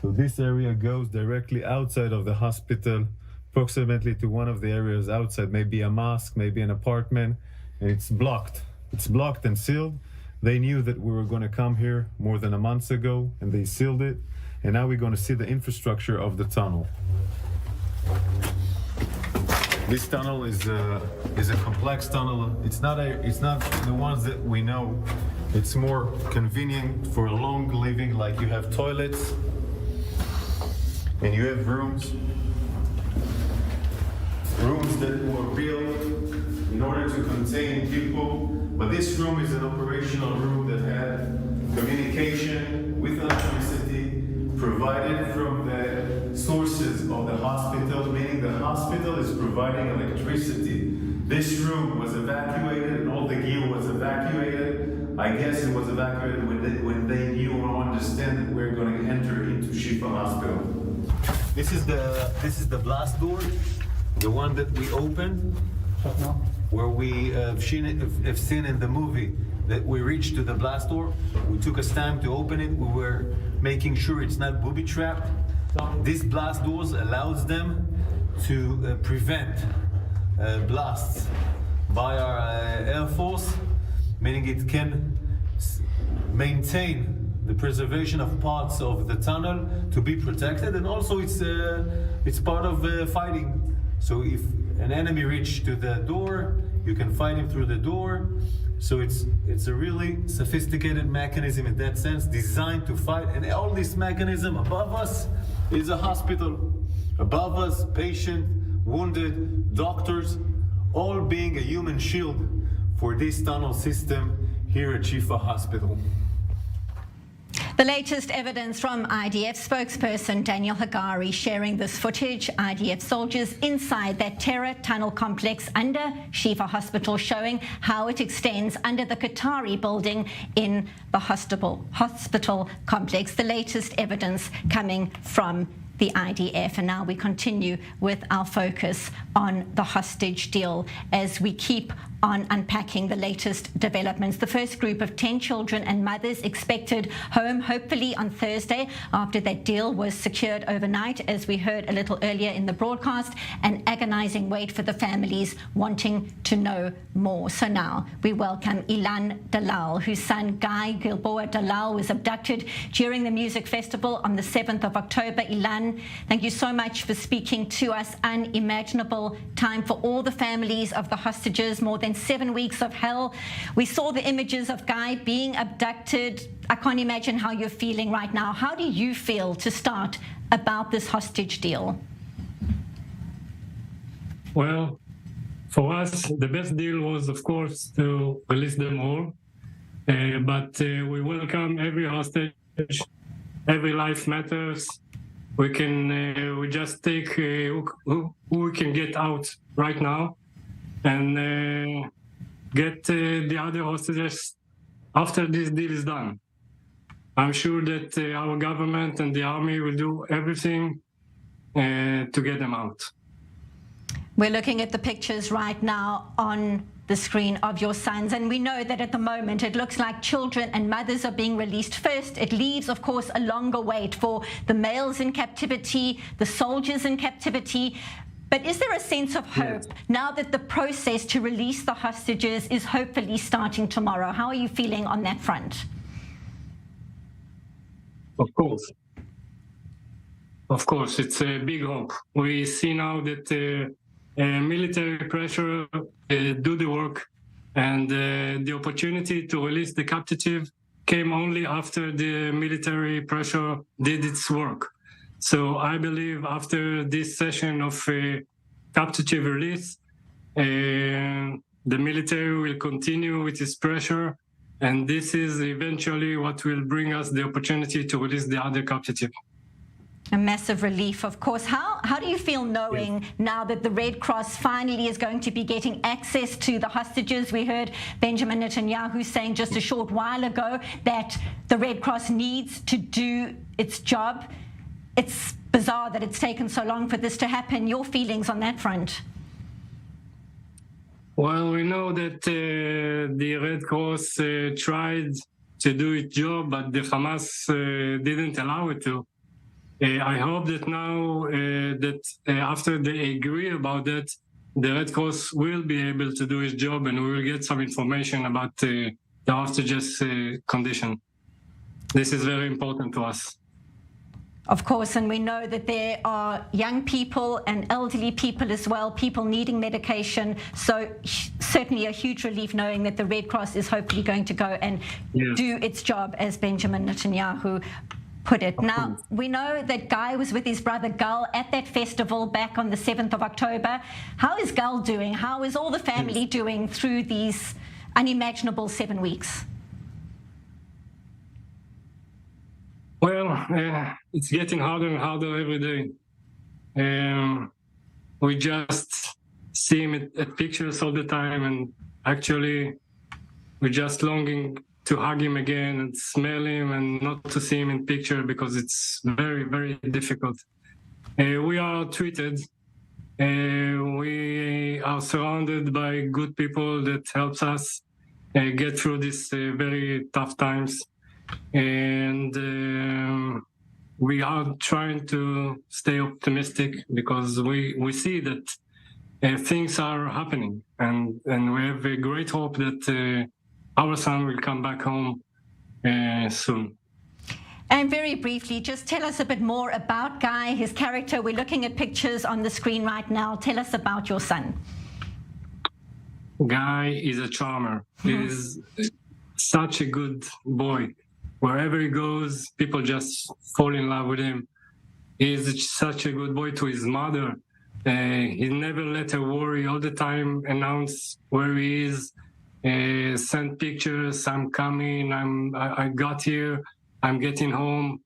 So this area goes directly outside of the hospital, approximately to one of the areas outside, maybe a mosque, maybe an apartment, and it's blocked. It's blocked and sealed. They knew that we were going to come here more than a month ago, and they sealed it. And now we're going to see the infrastructure of the tunnel. This tunnel is a complex tunnel. It's not the ones that we know. It's more convenient for long living, like you have toilets and you have rooms that were built in order to contain people. But this room is an operational room that had communication with electricity provided from the sources of the hospital, meaning the hospital is providing electricity. This room was evacuated and all the gear was evacuated. I guess it was evacuated when they knew or understand that we're going to enter into Shifa Hospital. This is the blast door, the one that we opened, where we have seen in the movie that we reached to the blast door. We took us time to open it. We were making sure it's not booby trapped. These blast doors allows them to prevent blasts by our Air Force, meaning it can maintain the preservation of parts of the tunnel to be protected, and also it's part of fighting. So if an enemy reaches to the door, you can fight him through the door. So it's a really sophisticated mechanism in that sense, designed to fight. And all this mechanism above us is a hospital. Above us, patient, wounded, doctors, all being a human shield for this tunnel system here at Shifa Hospital. The latest evidence from IDF spokesperson Daniel Hagari sharing this footage. IDF soldiers inside that terror tunnel complex under Shifa Hospital, showing how it extends under the Qatari building in the hospital complex. The latest evidence coming from the IDF. And now we continue with our focus on the hostage deal as we keep on unpacking the latest developments. The first group of 10 children and mothers expected home hopefully on Thursday after that deal was secured overnight, as we heard a little earlier in the broadcast, an agonizing wait for the families wanting to know more. So now we welcome Ilan Dalal, whose son Guy Gilboa Dalal was abducted during the music festival on the 7th of October. Ilan, thank you so much for speaking to us. Unimaginable time for all the families of the hostages, more than 7 weeks of hell. We saw the images of Guy being abducted. I can't imagine how you're feeling right now. How do you feel to start about this hostage deal? Well, for us, the best deal was, of course, to release them all. But we welcome every hostage. Every life matters. We just take who we can get out right now, and get the other hostages after this deal is done. I'm sure that our government and the army will do everything to get them out. We're looking at the pictures right now on the screen of your sons, and we know that at the moment it looks like children and mothers are being released first. It leaves, of course, a longer wait for the males in captivity, the soldiers in captivity. But is there a sense of hope now that the process to release the hostages is hopefully starting tomorrow? How are you feeling on that front? Of course. Of course, it's a big hope. We see now that military pressure do the work, and the opportunity to release the captive came only after the military pressure did its work. So I believe after this session of captive release, the military will continue with its pressure, and this is eventually what will bring us the opportunity to release the other captive. A massive relief, of course. How do you feel knowing now that the Red Cross finally is going to be getting access to the hostages? We heard Benjamin Netanyahu saying just a short while ago that the Red Cross needs to do its job. It's bizarre that it's taken so long for this to happen. Your feelings on that front? Well, we know that the Red Cross tried to do its job, but the Hamas didn't allow it to. I hope that now after they agree about that, the Red Cross will be able to do its job and we will get some information about the hostages' condition. This is very important to us. Of course, and we know that there are young people and elderly people as well, people needing medication. So certainly a huge relief knowing that the Red Cross is hopefully going to go and do its job, as Benjamin Netanyahu put it. Now, we know that Guy was with his brother Gal at that festival back on the 7th of October. How is Gal doing? How is all the family doing through these unimaginable 7 weeks? Well, it's getting harder and harder every day. We just see him at pictures all the time, and actually we're just longing to hug him again and smell him and not to see him in picture because it's very, very difficult. We are treated. We are surrounded by good people that helps us get through these very tough times. And we are trying to stay optimistic because we see that things are happening, and we have a great hope that our son will come back home soon. And very briefly, just tell us a bit more about Guy, his character. We're looking at pictures on the screen right now. Tell us about your son. Guy is a charmer. He is such a good boy. Wherever he goes, people just fall in love with him. He is such a good boy to his mother. He never let her worry. All the time announce where he is. Send pictures, I'm coming, I got here, I'm getting home.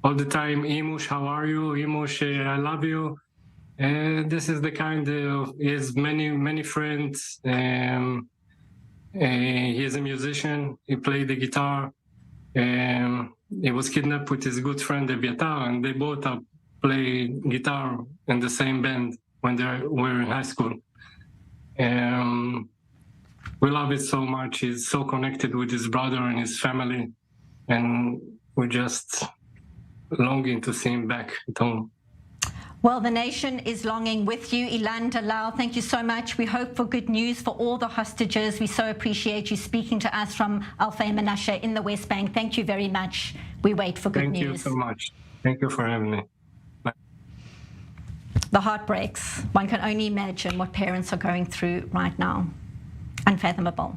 All the time, Imush, how are you? Imush, I love you. This is the kind of, he has many friends. He is a musician, he played the guitar. He was kidnapped with his good friend Eviatar, and they both play guitar in the same band when they were in high school. We love it so much. He's so connected with his brother and his family, and we're just longing to see him back at home. Well, the nation is longing with you. Ilan Dalal, thank you so much. We hope for good news for all the hostages. We so appreciate you speaking to us from Alfei Menashe in the West Bank. Thank you very much. We wait for good news. Thank you so much. Thank you for having me. Bye. The heart breaks. One can only imagine what parents are going through right now. Unfathomable.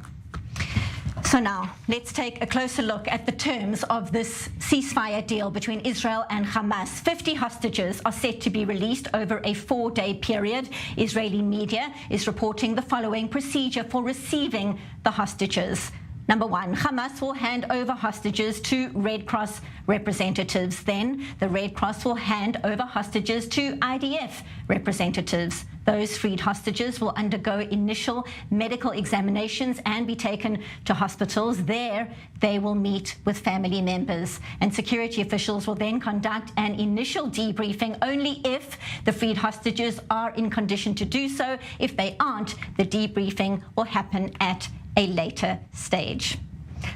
So now, let's take a closer look at the terms of this ceasefire deal between Israel and Hamas. 50 hostages are set to be released over a 4-day period. Israeli media is reporting the following procedure for receiving the hostages. Number one, Hamas will hand over hostages to Red Cross representatives. Then the Red Cross will hand over hostages to IDF representatives. Those freed hostages will undergo initial medical examinations and be taken to hospitals. There, they will meet with family members. And security officials will then conduct an initial debriefing only if the freed hostages are in condition to do so. If they aren't, the debriefing will happen at a later stage.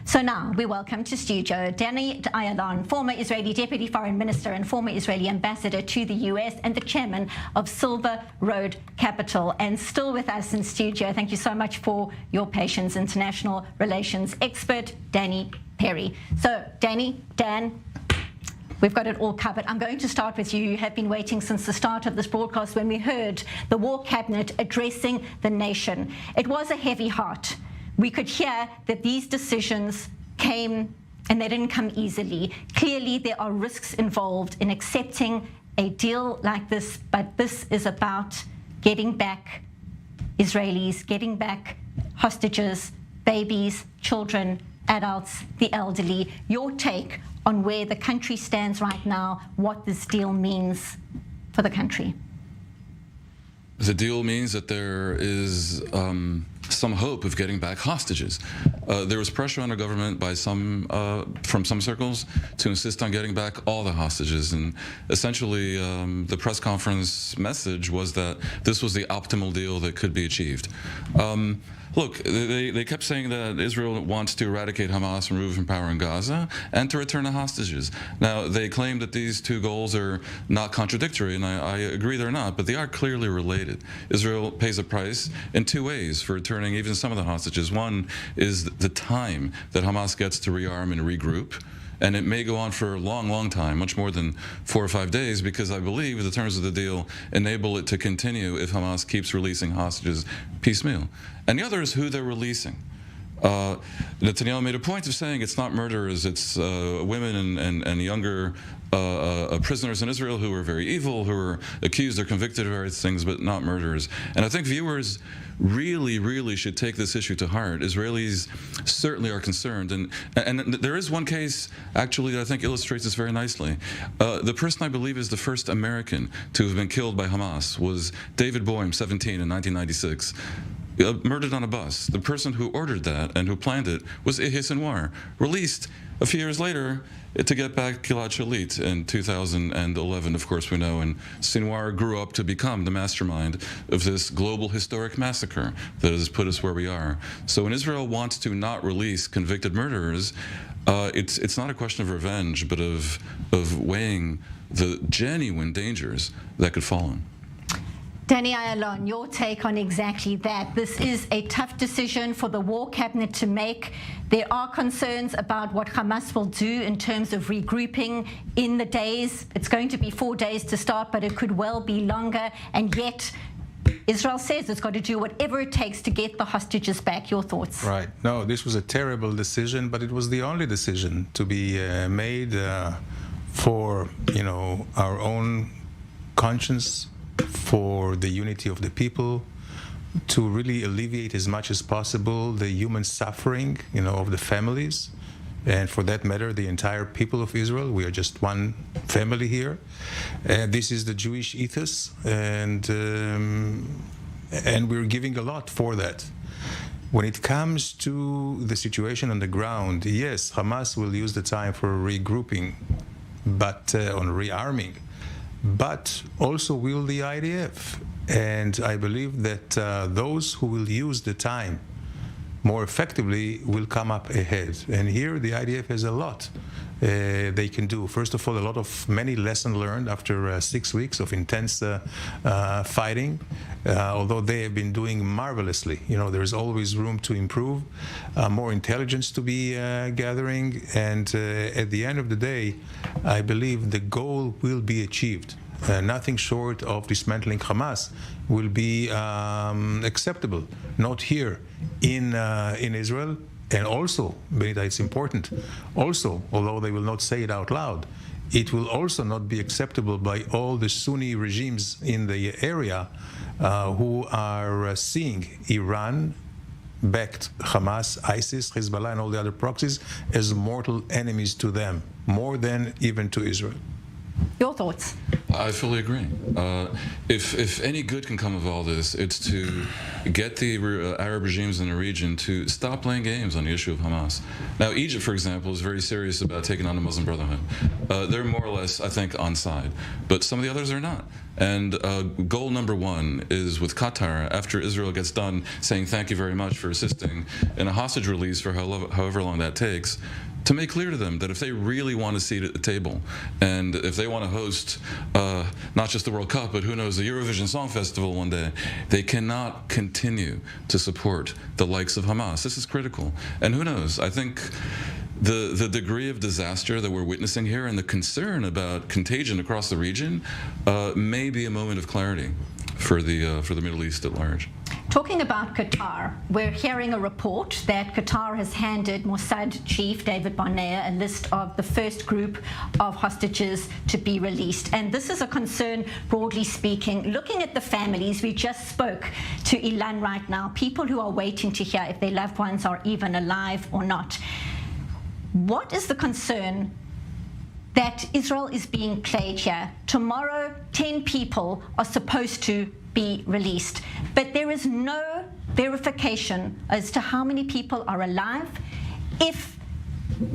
So now we welcome to studio Danny Ayalon, former Israeli Deputy Foreign Minister and former Israeli Ambassador to the US and the chairman of Silver Road Capital. And still with us in studio, thank you so much for your patience, international relations expert, Danny Perry. So Danny, Dan, we've got it all covered. I'm going to start with you. You have been waiting since the start of this broadcast when we heard the War Cabinet addressing the nation. It was a heavy heart. We could hear that these decisions came and they didn't come easily. Clearly, there are risks involved in accepting a deal like this, but this is about getting back Israelis, getting back hostages, babies, children, adults, the elderly. Your take on where the country stands right now, what this deal means for the country? The deal means that there is some hope of getting back hostages. There was pressure on the government by from some circles to insist on getting back all the hostages, and essentially the press conference message was that this was the optimal deal that could be achieved. Look, they kept saying that Israel wants to eradicate Hamas, remove from power in Gaza, and to return the hostages. Now, they claim that these two goals are not contradictory, and I agree they're not, but they are clearly related. Israel pays a price in two ways for returning even some of the hostages. One is the time that Hamas gets to rearm and regroup. And it may go on for a long, long time, much more than 4 or 5 days, because I believe the terms of the deal enable it to continue if Hamas keeps releasing hostages piecemeal. And the other is who they're releasing. Netanyahu made a point of saying it's not murderers, it's women and younger prisoners in Israel who are very evil, who are accused or convicted of various things, but not murderers. And I think viewers really should take this issue to heart. Israelis certainly are concerned, and there is one case actually that I think illustrates this very nicely. The person I believe is the first American to have been killed by Hamas was David Boehm, 17, in 1996. Murdered on a bus. The person who ordered that and who planned it was Yehia Sinwar, released a few years later to get back Gilad Shalit in 2011, of course we know, and Sinwar grew up to become the mastermind of this global historic massacre that has put us where we are. So when Israel wants to not release convicted murderers, it's not a question of revenge, but of weighing the genuine dangers that could fall on. Danny Ayalon, your take on exactly that. This is a tough decision for the war cabinet to make. There are concerns about what Hamas will do in terms of regrouping in the days. It's going to be 4 days to start, but it could well be longer. And yet, Israel says it's got to do whatever it takes to get the hostages back. Your thoughts? Right. No, this was a terrible decision, but it was the only decision to be made for, our own conscience, for the unity of the people, to really alleviate as much as possible the human suffering, of the families, and for that matter, the entire people of Israel. We are just one family here. This is the Jewish ethos, and we're giving a lot for that. When it comes to the situation on the ground, yes, Hamas will use the time for regrouping, but on rearming. But also will the IDF. And I believe that those who will use the time more effectively will come up ahead. And here the IDF has a lot they can do. First of all, many lessons learned after 6 weeks of intense fighting, although they have been doing marvelously. There's always room to improve, more intelligence to be gathering, and at the end of the day, I believe the goal will be achieved. Nothing short of dismantling Hamas will be acceptable, not here in Israel. And also, Benita, it's important, also, although they will not say it out loud, it will also not be acceptable by all the Sunni regimes in the area who are seeing Iran-backed Hamas, ISIS, Hezbollah, and all the other proxies as mortal enemies to them, more than even to Israel. Your thoughts? I fully agree. If any good can come of all this, it's to get the Arab regimes in the region to stop playing games on the issue of Hamas. Now, Egypt, for example, is very serious about taking on the Muslim Brotherhood. They're more or less, I think, on side, but some of the others are not. And goal number one is with Qatar, after Israel gets done saying thank you very much for assisting in a hostage release for however long that takes, to make clear to them that if they really want a seat at the table, and if they want to host not just the World Cup, but who knows, the Eurovision Song Festival one day, they cannot continue to support the likes of Hamas. This is critical. And who knows, I think the degree of disaster that we're witnessing here and the concern about contagion across the region may be a moment of clarity for the Middle East at large. Talking about Qatar, we're hearing a report that Qatar has handed Mossad chief David Barnea a list of the first group of hostages to be released. And this is a concern, broadly speaking. Looking at the families, we just spoke to Ilan right now, people who are waiting to hear if their loved ones are even alive or not. What is the concern that Israel is being played here. Tomorrow, 10 people are supposed to be released, but there is no verification as to how many people are alive. If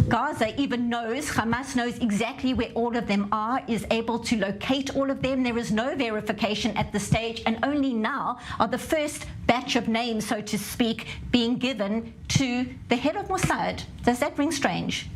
Gaza even knows, Hamas knows exactly where all of them are, is able to locate all of them. There is no verification at the stage, and only now are the first batch of names, so to speak, being given to the head of Mossad. Does that ring strange?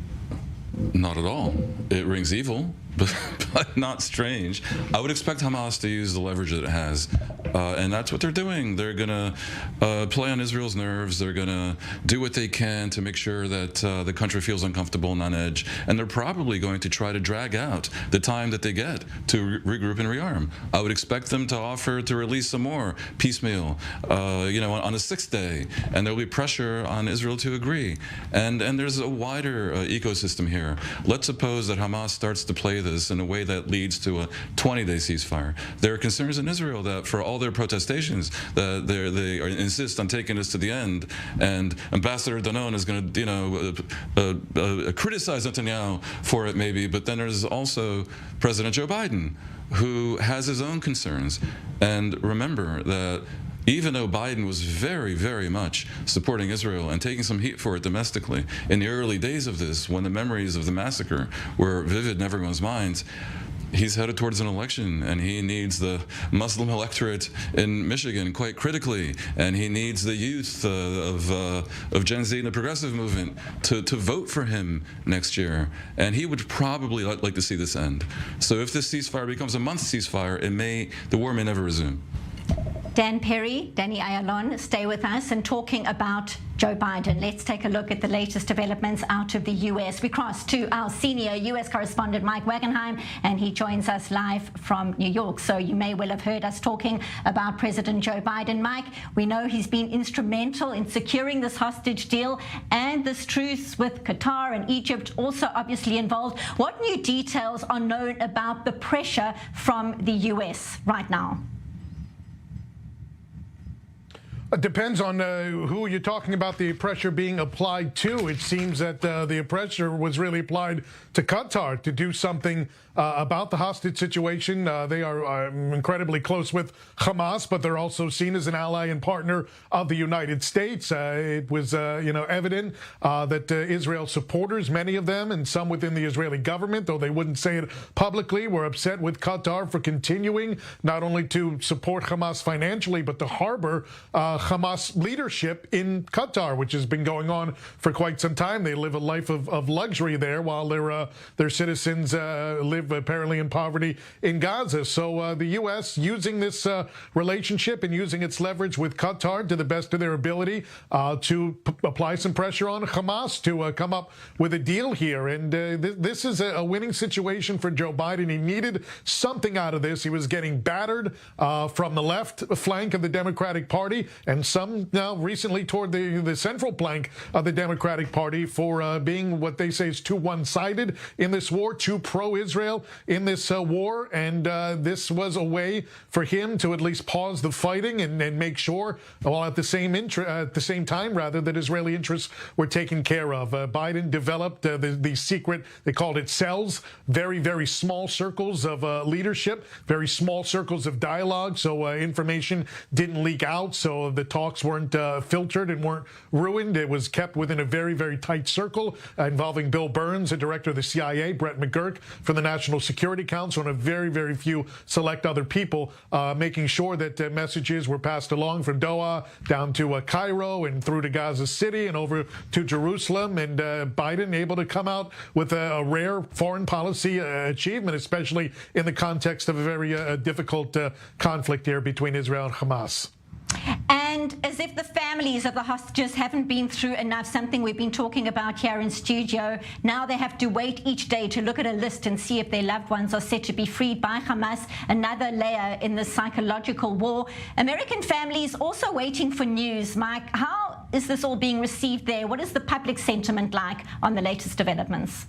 Not at all. It rings evil, but not strange. I would expect Hamas to use the leverage that it has, and that's what they're doing. They're going to play on Israel's nerves. They're going to do what they can to make sure that the country feels uncomfortable and on edge, and they're probably going to try to drag out the time that they get to regroup and rearm. I would expect them to offer to release some more piecemeal, on the sixth day, and there'll be pressure on Israel to agree. And there's a wider ecosystem here. Let's suppose that Hamas starts to play this in a way that leads to a 20-day ceasefire. There are concerns in Israel that for all their protestations, that they insist on taking this to the end, and Ambassador Danon is going to, criticize Netanyahu for it maybe, but then there's also President Joe Biden, who has his own concerns. And remember that even though Biden was very, very much supporting Israel and taking some heat for it domestically in the early days of this, when the memories of the massacre were vivid in everyone's minds, he's headed towards an election, and he needs the Muslim electorate in Michigan quite critically, and he needs the youth of Gen Z and the progressive movement to vote for him next year. And he would probably like to see this end. So if this ceasefire becomes a month ceasefire, the war may never resume. Dan Perry, Danny Ayalon, stay with us and talking about Joe Biden. Let's take a look at the latest developments out of the U.S. We cross to our senior U.S. correspondent, Mike Wagenheim, and he joins us live from New York. So you may well have heard us talking about President Joe Biden. Mike, we know he's been instrumental in securing this hostage deal and this truce with Qatar and Egypt also obviously involved. What new details are known about the pressure from the U.S. right now? It depends on who you're talking about the pressure being applied to. It seems that the pressure was really applied to Qatar to do something about the hostage situation. They are incredibly close with Hamas, but they're also seen as an ally and partner of the United States. It was, evident that Israel supporters, many of them, and some within the Israeli government, though they wouldn't say it publicly, were upset with Qatar for continuing not only to support Hamas financially, but to harbor Hamas leadership in Qatar, which has been going on for quite some time. They live a life of luxury there, while their citizens live apparently in poverty in Gaza. So the U.S. using this relationship and using its leverage with Qatar to the best of their ability to apply some pressure on Hamas to come up with a deal here. And this is a winning situation for Joe Biden. He needed something out of this. He was getting battered from the left flank of the Democratic Party, and some now recently toward the central flank of the Democratic Party for being what they say is too one-sided in this war, too pro-Israel in this war. And this was a way for him to at least pause the fighting and make sure, while at the same time, that Israeli interests were taken care of. Biden developed the secret, they called it cells, very, very small circles of leadership, very small circles of dialogue, so information didn't leak out, so the talks weren't filtered and weren't ruined. It was kept within a very, very tight circle involving Bill Burns, the director of the CIA, Brett McGurk from the National Security Council, and a very, very few select other people, making sure that messages were passed along from Doha down to Cairo and through to Gaza City and over to Jerusalem. And Biden able to come out with a rare foreign policy achievement, especially in the context of a very difficult conflict here between Israel and Hamas. And as if the families of the hostages haven't been through enough, something we've been talking about here in studio, now they have to wait each day to look at a list and see if their loved ones are set to be freed by Hamas, another layer in the psychological war. American families also waiting for news. Mike, how is this all being received there? What is the public sentiment like on the latest developments?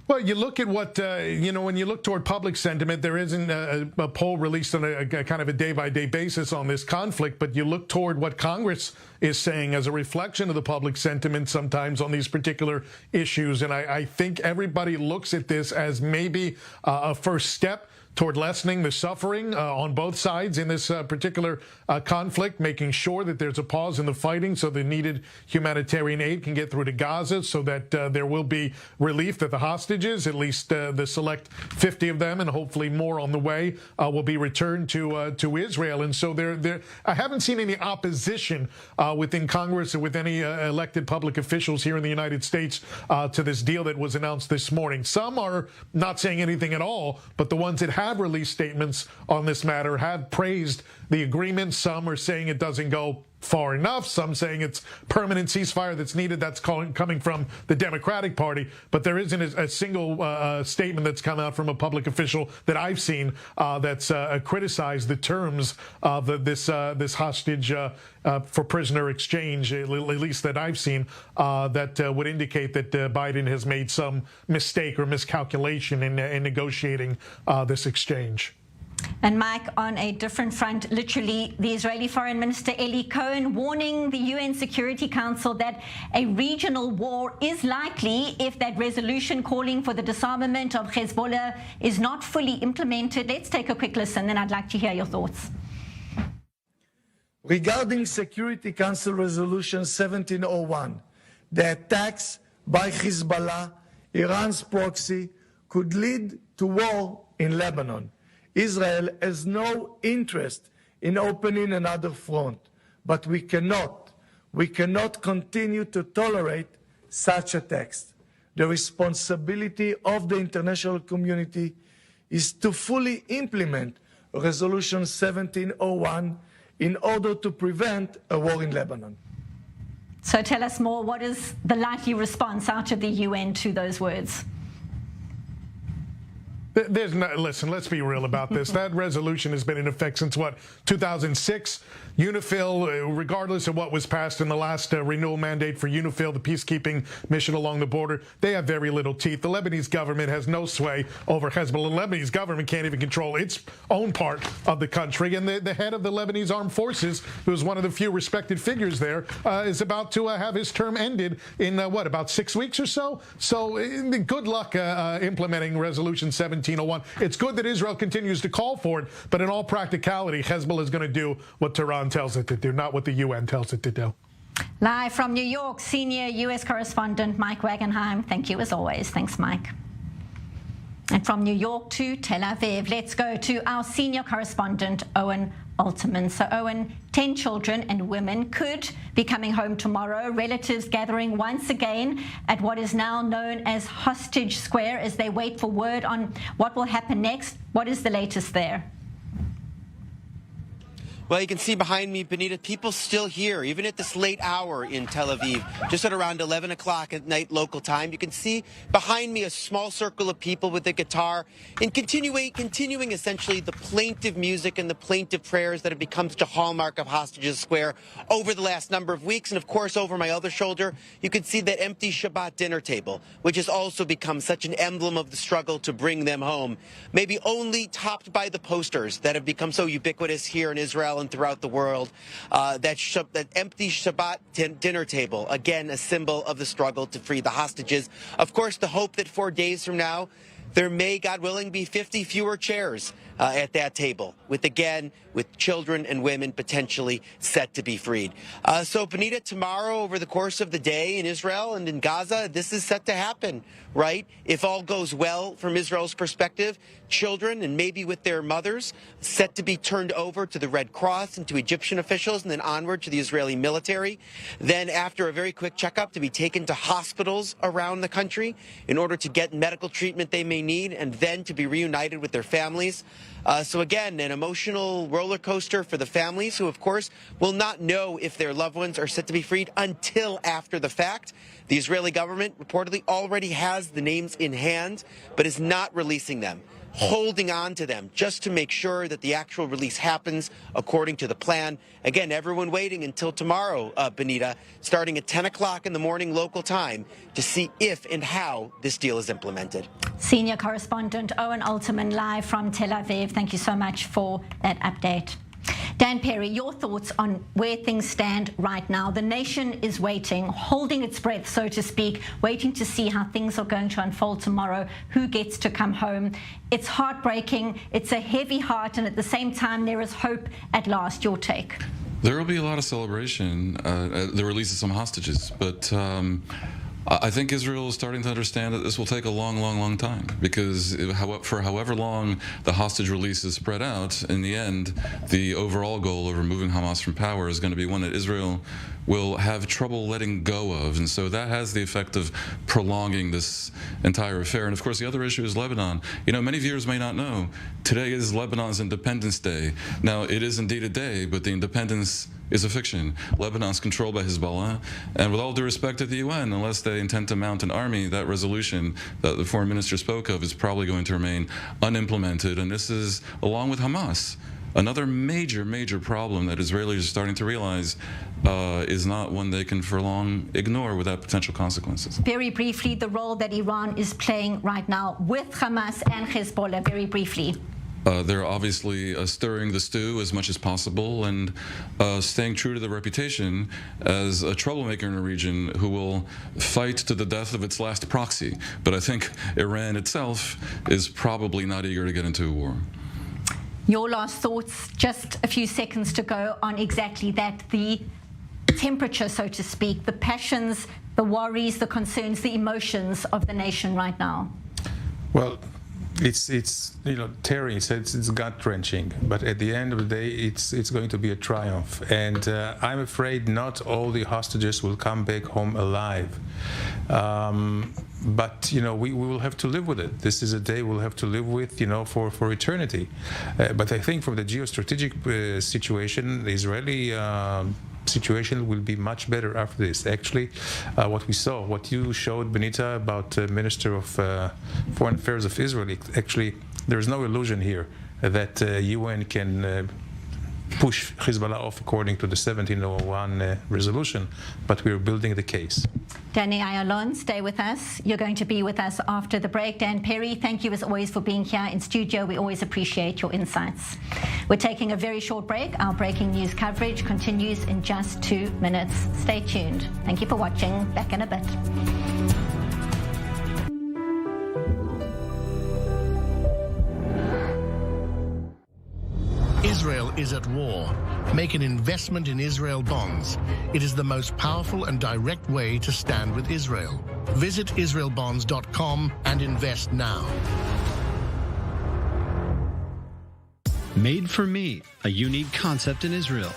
Well, you look at what, when you look toward public sentiment, there isn't a poll released on a kind of a day-by-day basis on this conflict, but you look toward what Congress is saying as a reflection of the public sentiment sometimes on these particular issues. And I think everybody looks at this as maybe a first step toward lessening the suffering on both sides in this particular conflict, making sure that there's a pause in the fighting so the needed humanitarian aid can get through to Gaza, so that there will be relief, that the hostages, at least the select 50 of them and hopefully more on the way, will be returned to Israel. And so I haven't seen any opposition within Congress or with any elected public officials here in the United States to this deal that was announced this morning. Some are not saying anything at all, but the ones that have released statements on this matter have praised the agreement. Some are saying it doesn't go far enough. Some saying it's permanent ceasefire that's needed. That's coming from the Democratic Party. But there isn't a single statement that's come out from a public official that I've seen that's criticized the terms of this hostage for prisoner exchange, at least that I've seen, that would indicate that Biden has made some mistake or miscalculation in negotiating this exchange. And Mike, on a different front, literally, the Israeli Foreign Minister Eli Cohen warning the UN Security Council that a regional war is likely if that resolution calling for the disarmament of Hezbollah is not fully implemented. Let's take a quick listen, then I'd like to hear your thoughts. Regarding Security Council Resolution 1701, the attacks by Hezbollah, Iran's proxy, could lead to war in Lebanon. Israel has no interest in opening another front, but we cannot continue to tolerate such attacks. The responsibility of the international community is to fully implement Resolution 1701 in order to prevent a war in Lebanon. So tell us more. What is the likely response out of the UN to those words? There's no, listen, let's be real about this. That resolution has been in effect since, 2006? UNIFIL, regardless of what was passed in the last renewal mandate for UNIFIL, the peacekeeping mission along the border, they have very little teeth. The Lebanese government has no sway over Hezbollah. The Lebanese government can't even control its own part of the country. And the head of the Lebanese Armed Forces, who is one of the few respected figures there, is about to have his term ended in, about 6 weeks or so? So good luck implementing Resolution 1701. It's good that Israel continues to call for it, but in all practicality, Hezbollah is going to do what Tehran tells it to do, not what the UN tells it to do. Live from New York, senior U.S. correspondent Mike Wagenheim. Thank you as always. Thanks, Mike. And from New York to Tel Aviv, let's go to our senior correspondent, Owen Alterman. So, Owen, 10 children and women could be coming home tomorrow. Relatives gathering once again at what is now known as Hostage Square as they wait for word on what will happen next. What is the latest there? Well, you can see behind me, Benita, people still here, even at this late hour in Tel Aviv, just at around 11 o'clock at night local time. You can see behind me a small circle of people with a guitar and continuing essentially the plaintive music and the plaintive prayers that have become such a hallmark of Hostages Square over the last number of weeks. And of course, over my other shoulder, you can see that empty Shabbat dinner table, which has also become such an emblem of the struggle to bring them home, maybe only topped by the posters that have become so ubiquitous here in Israel and throughout the world. That empty Shabbat dinner table, again, a symbol of the struggle to free the hostages. Of course, the hope that 4 days from now, there may, God willing, be 50 fewer chairs at that table, with children and women potentially set to be freed. So, Benita, tomorrow, over the course of the day in Israel and in Gaza, this is set to happen, right? If all goes well from Israel's perspective, children and maybe with their mothers set to be turned over to the Red Cross and to Egyptian officials and then onward to the Israeli military. Then, after a very quick checkup, to be taken to hospitals around the country in order to get medical treatment they may need, and then to be reunited with their families. So again, an emotional roller coaster for the families who, of course, will not know if their loved ones are set to be freed until after the fact. The Israeli government reportedly already has the names in hand, but is not releasing them. holding on to them just to make sure that the actual release happens according to the plan. Again, everyone waiting until tomorrow, Benita, starting at 10 o'clock in the morning local time to see if and how this deal is implemented. Senior correspondent Owen Alterman live from Tel Aviv. Thank you so much for that update. Dan Perry, your thoughts on where things stand right now. The nation is waiting, holding its breath, so to speak, waiting to see how things are going to unfold tomorrow, who gets to come home. It's heartbreaking, it's a heavy heart, and at the same time, there is hope at last. Your take? There will be a lot of celebration, the release of some hostages, but I think Israel is starting to understand that this will take a long time, because for however long the hostage release is spread out, in the end, the overall goal of removing Hamas from power is going to be one that Israel will have trouble letting go of. And so that has the effect of prolonging this entire affair. And of course, the other issue is Lebanon. You know, many viewers may not know, today is Lebanon's Independence Day. Now, it is indeed a day, but the independence is a fiction. Lebanon's controlled by Hezbollah, and with all due respect to the UN, unless they intend to mount an army, that resolution that the foreign minister spoke of is probably going to remain unimplemented. And this is, along with Hamas, another major problem that Israelis are starting to realize is not one they can for long ignore without potential consequences. Very briefly, the role that Iran is playing right now with Hamas and Hezbollah, very briefly. They're obviously stirring the stew as much as possible and staying true to their reputation as a troublemaker in a region who will fight to the death of its last proxy. But I think Iran itself is probably not eager to get into a war. Your last thoughts, just a few seconds to go on exactly that, the temperature, so to speak, the passions, the worries, the concerns, the emotions of the nation right now. Well, it's you know, Terry said it's gut-wrenching, but at the end of the day, it's going to be a triumph. And I'm afraid not all the hostages will come back home alive. But you know, we will have to live with it. This is a day we'll have to live with, you know, for eternity. But I think from the geostrategic situation, the Israeli situation will be much better after this. Actually, what we saw, what you showed, Benita, about Minister of Foreign Affairs of Israel, actually, there is no illusion here that UN can push Hezbollah off according to the 1701 resolution, but we're building the case. Danny Ayalon, stay with us. You're going to be with us after the break. Dan Perry, thank you as always for being here in studio. We always appreciate your insights. We're taking a very short break. Our breaking news coverage continues in just 2 minutes. Stay tuned. Thank you for watching. Back in a bit. Israel is at war. Make an investment in Israel bonds. It is the most powerful and direct way to stand with Israel. Visit israelbonds.com and invest now. Made for Me, a unique concept in Israel.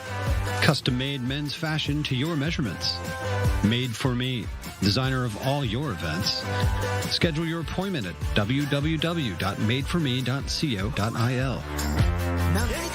Custom-made men's fashion to your measurements. Made for Me, designer of all your events. Schedule your appointment at www.madeforme.co.il.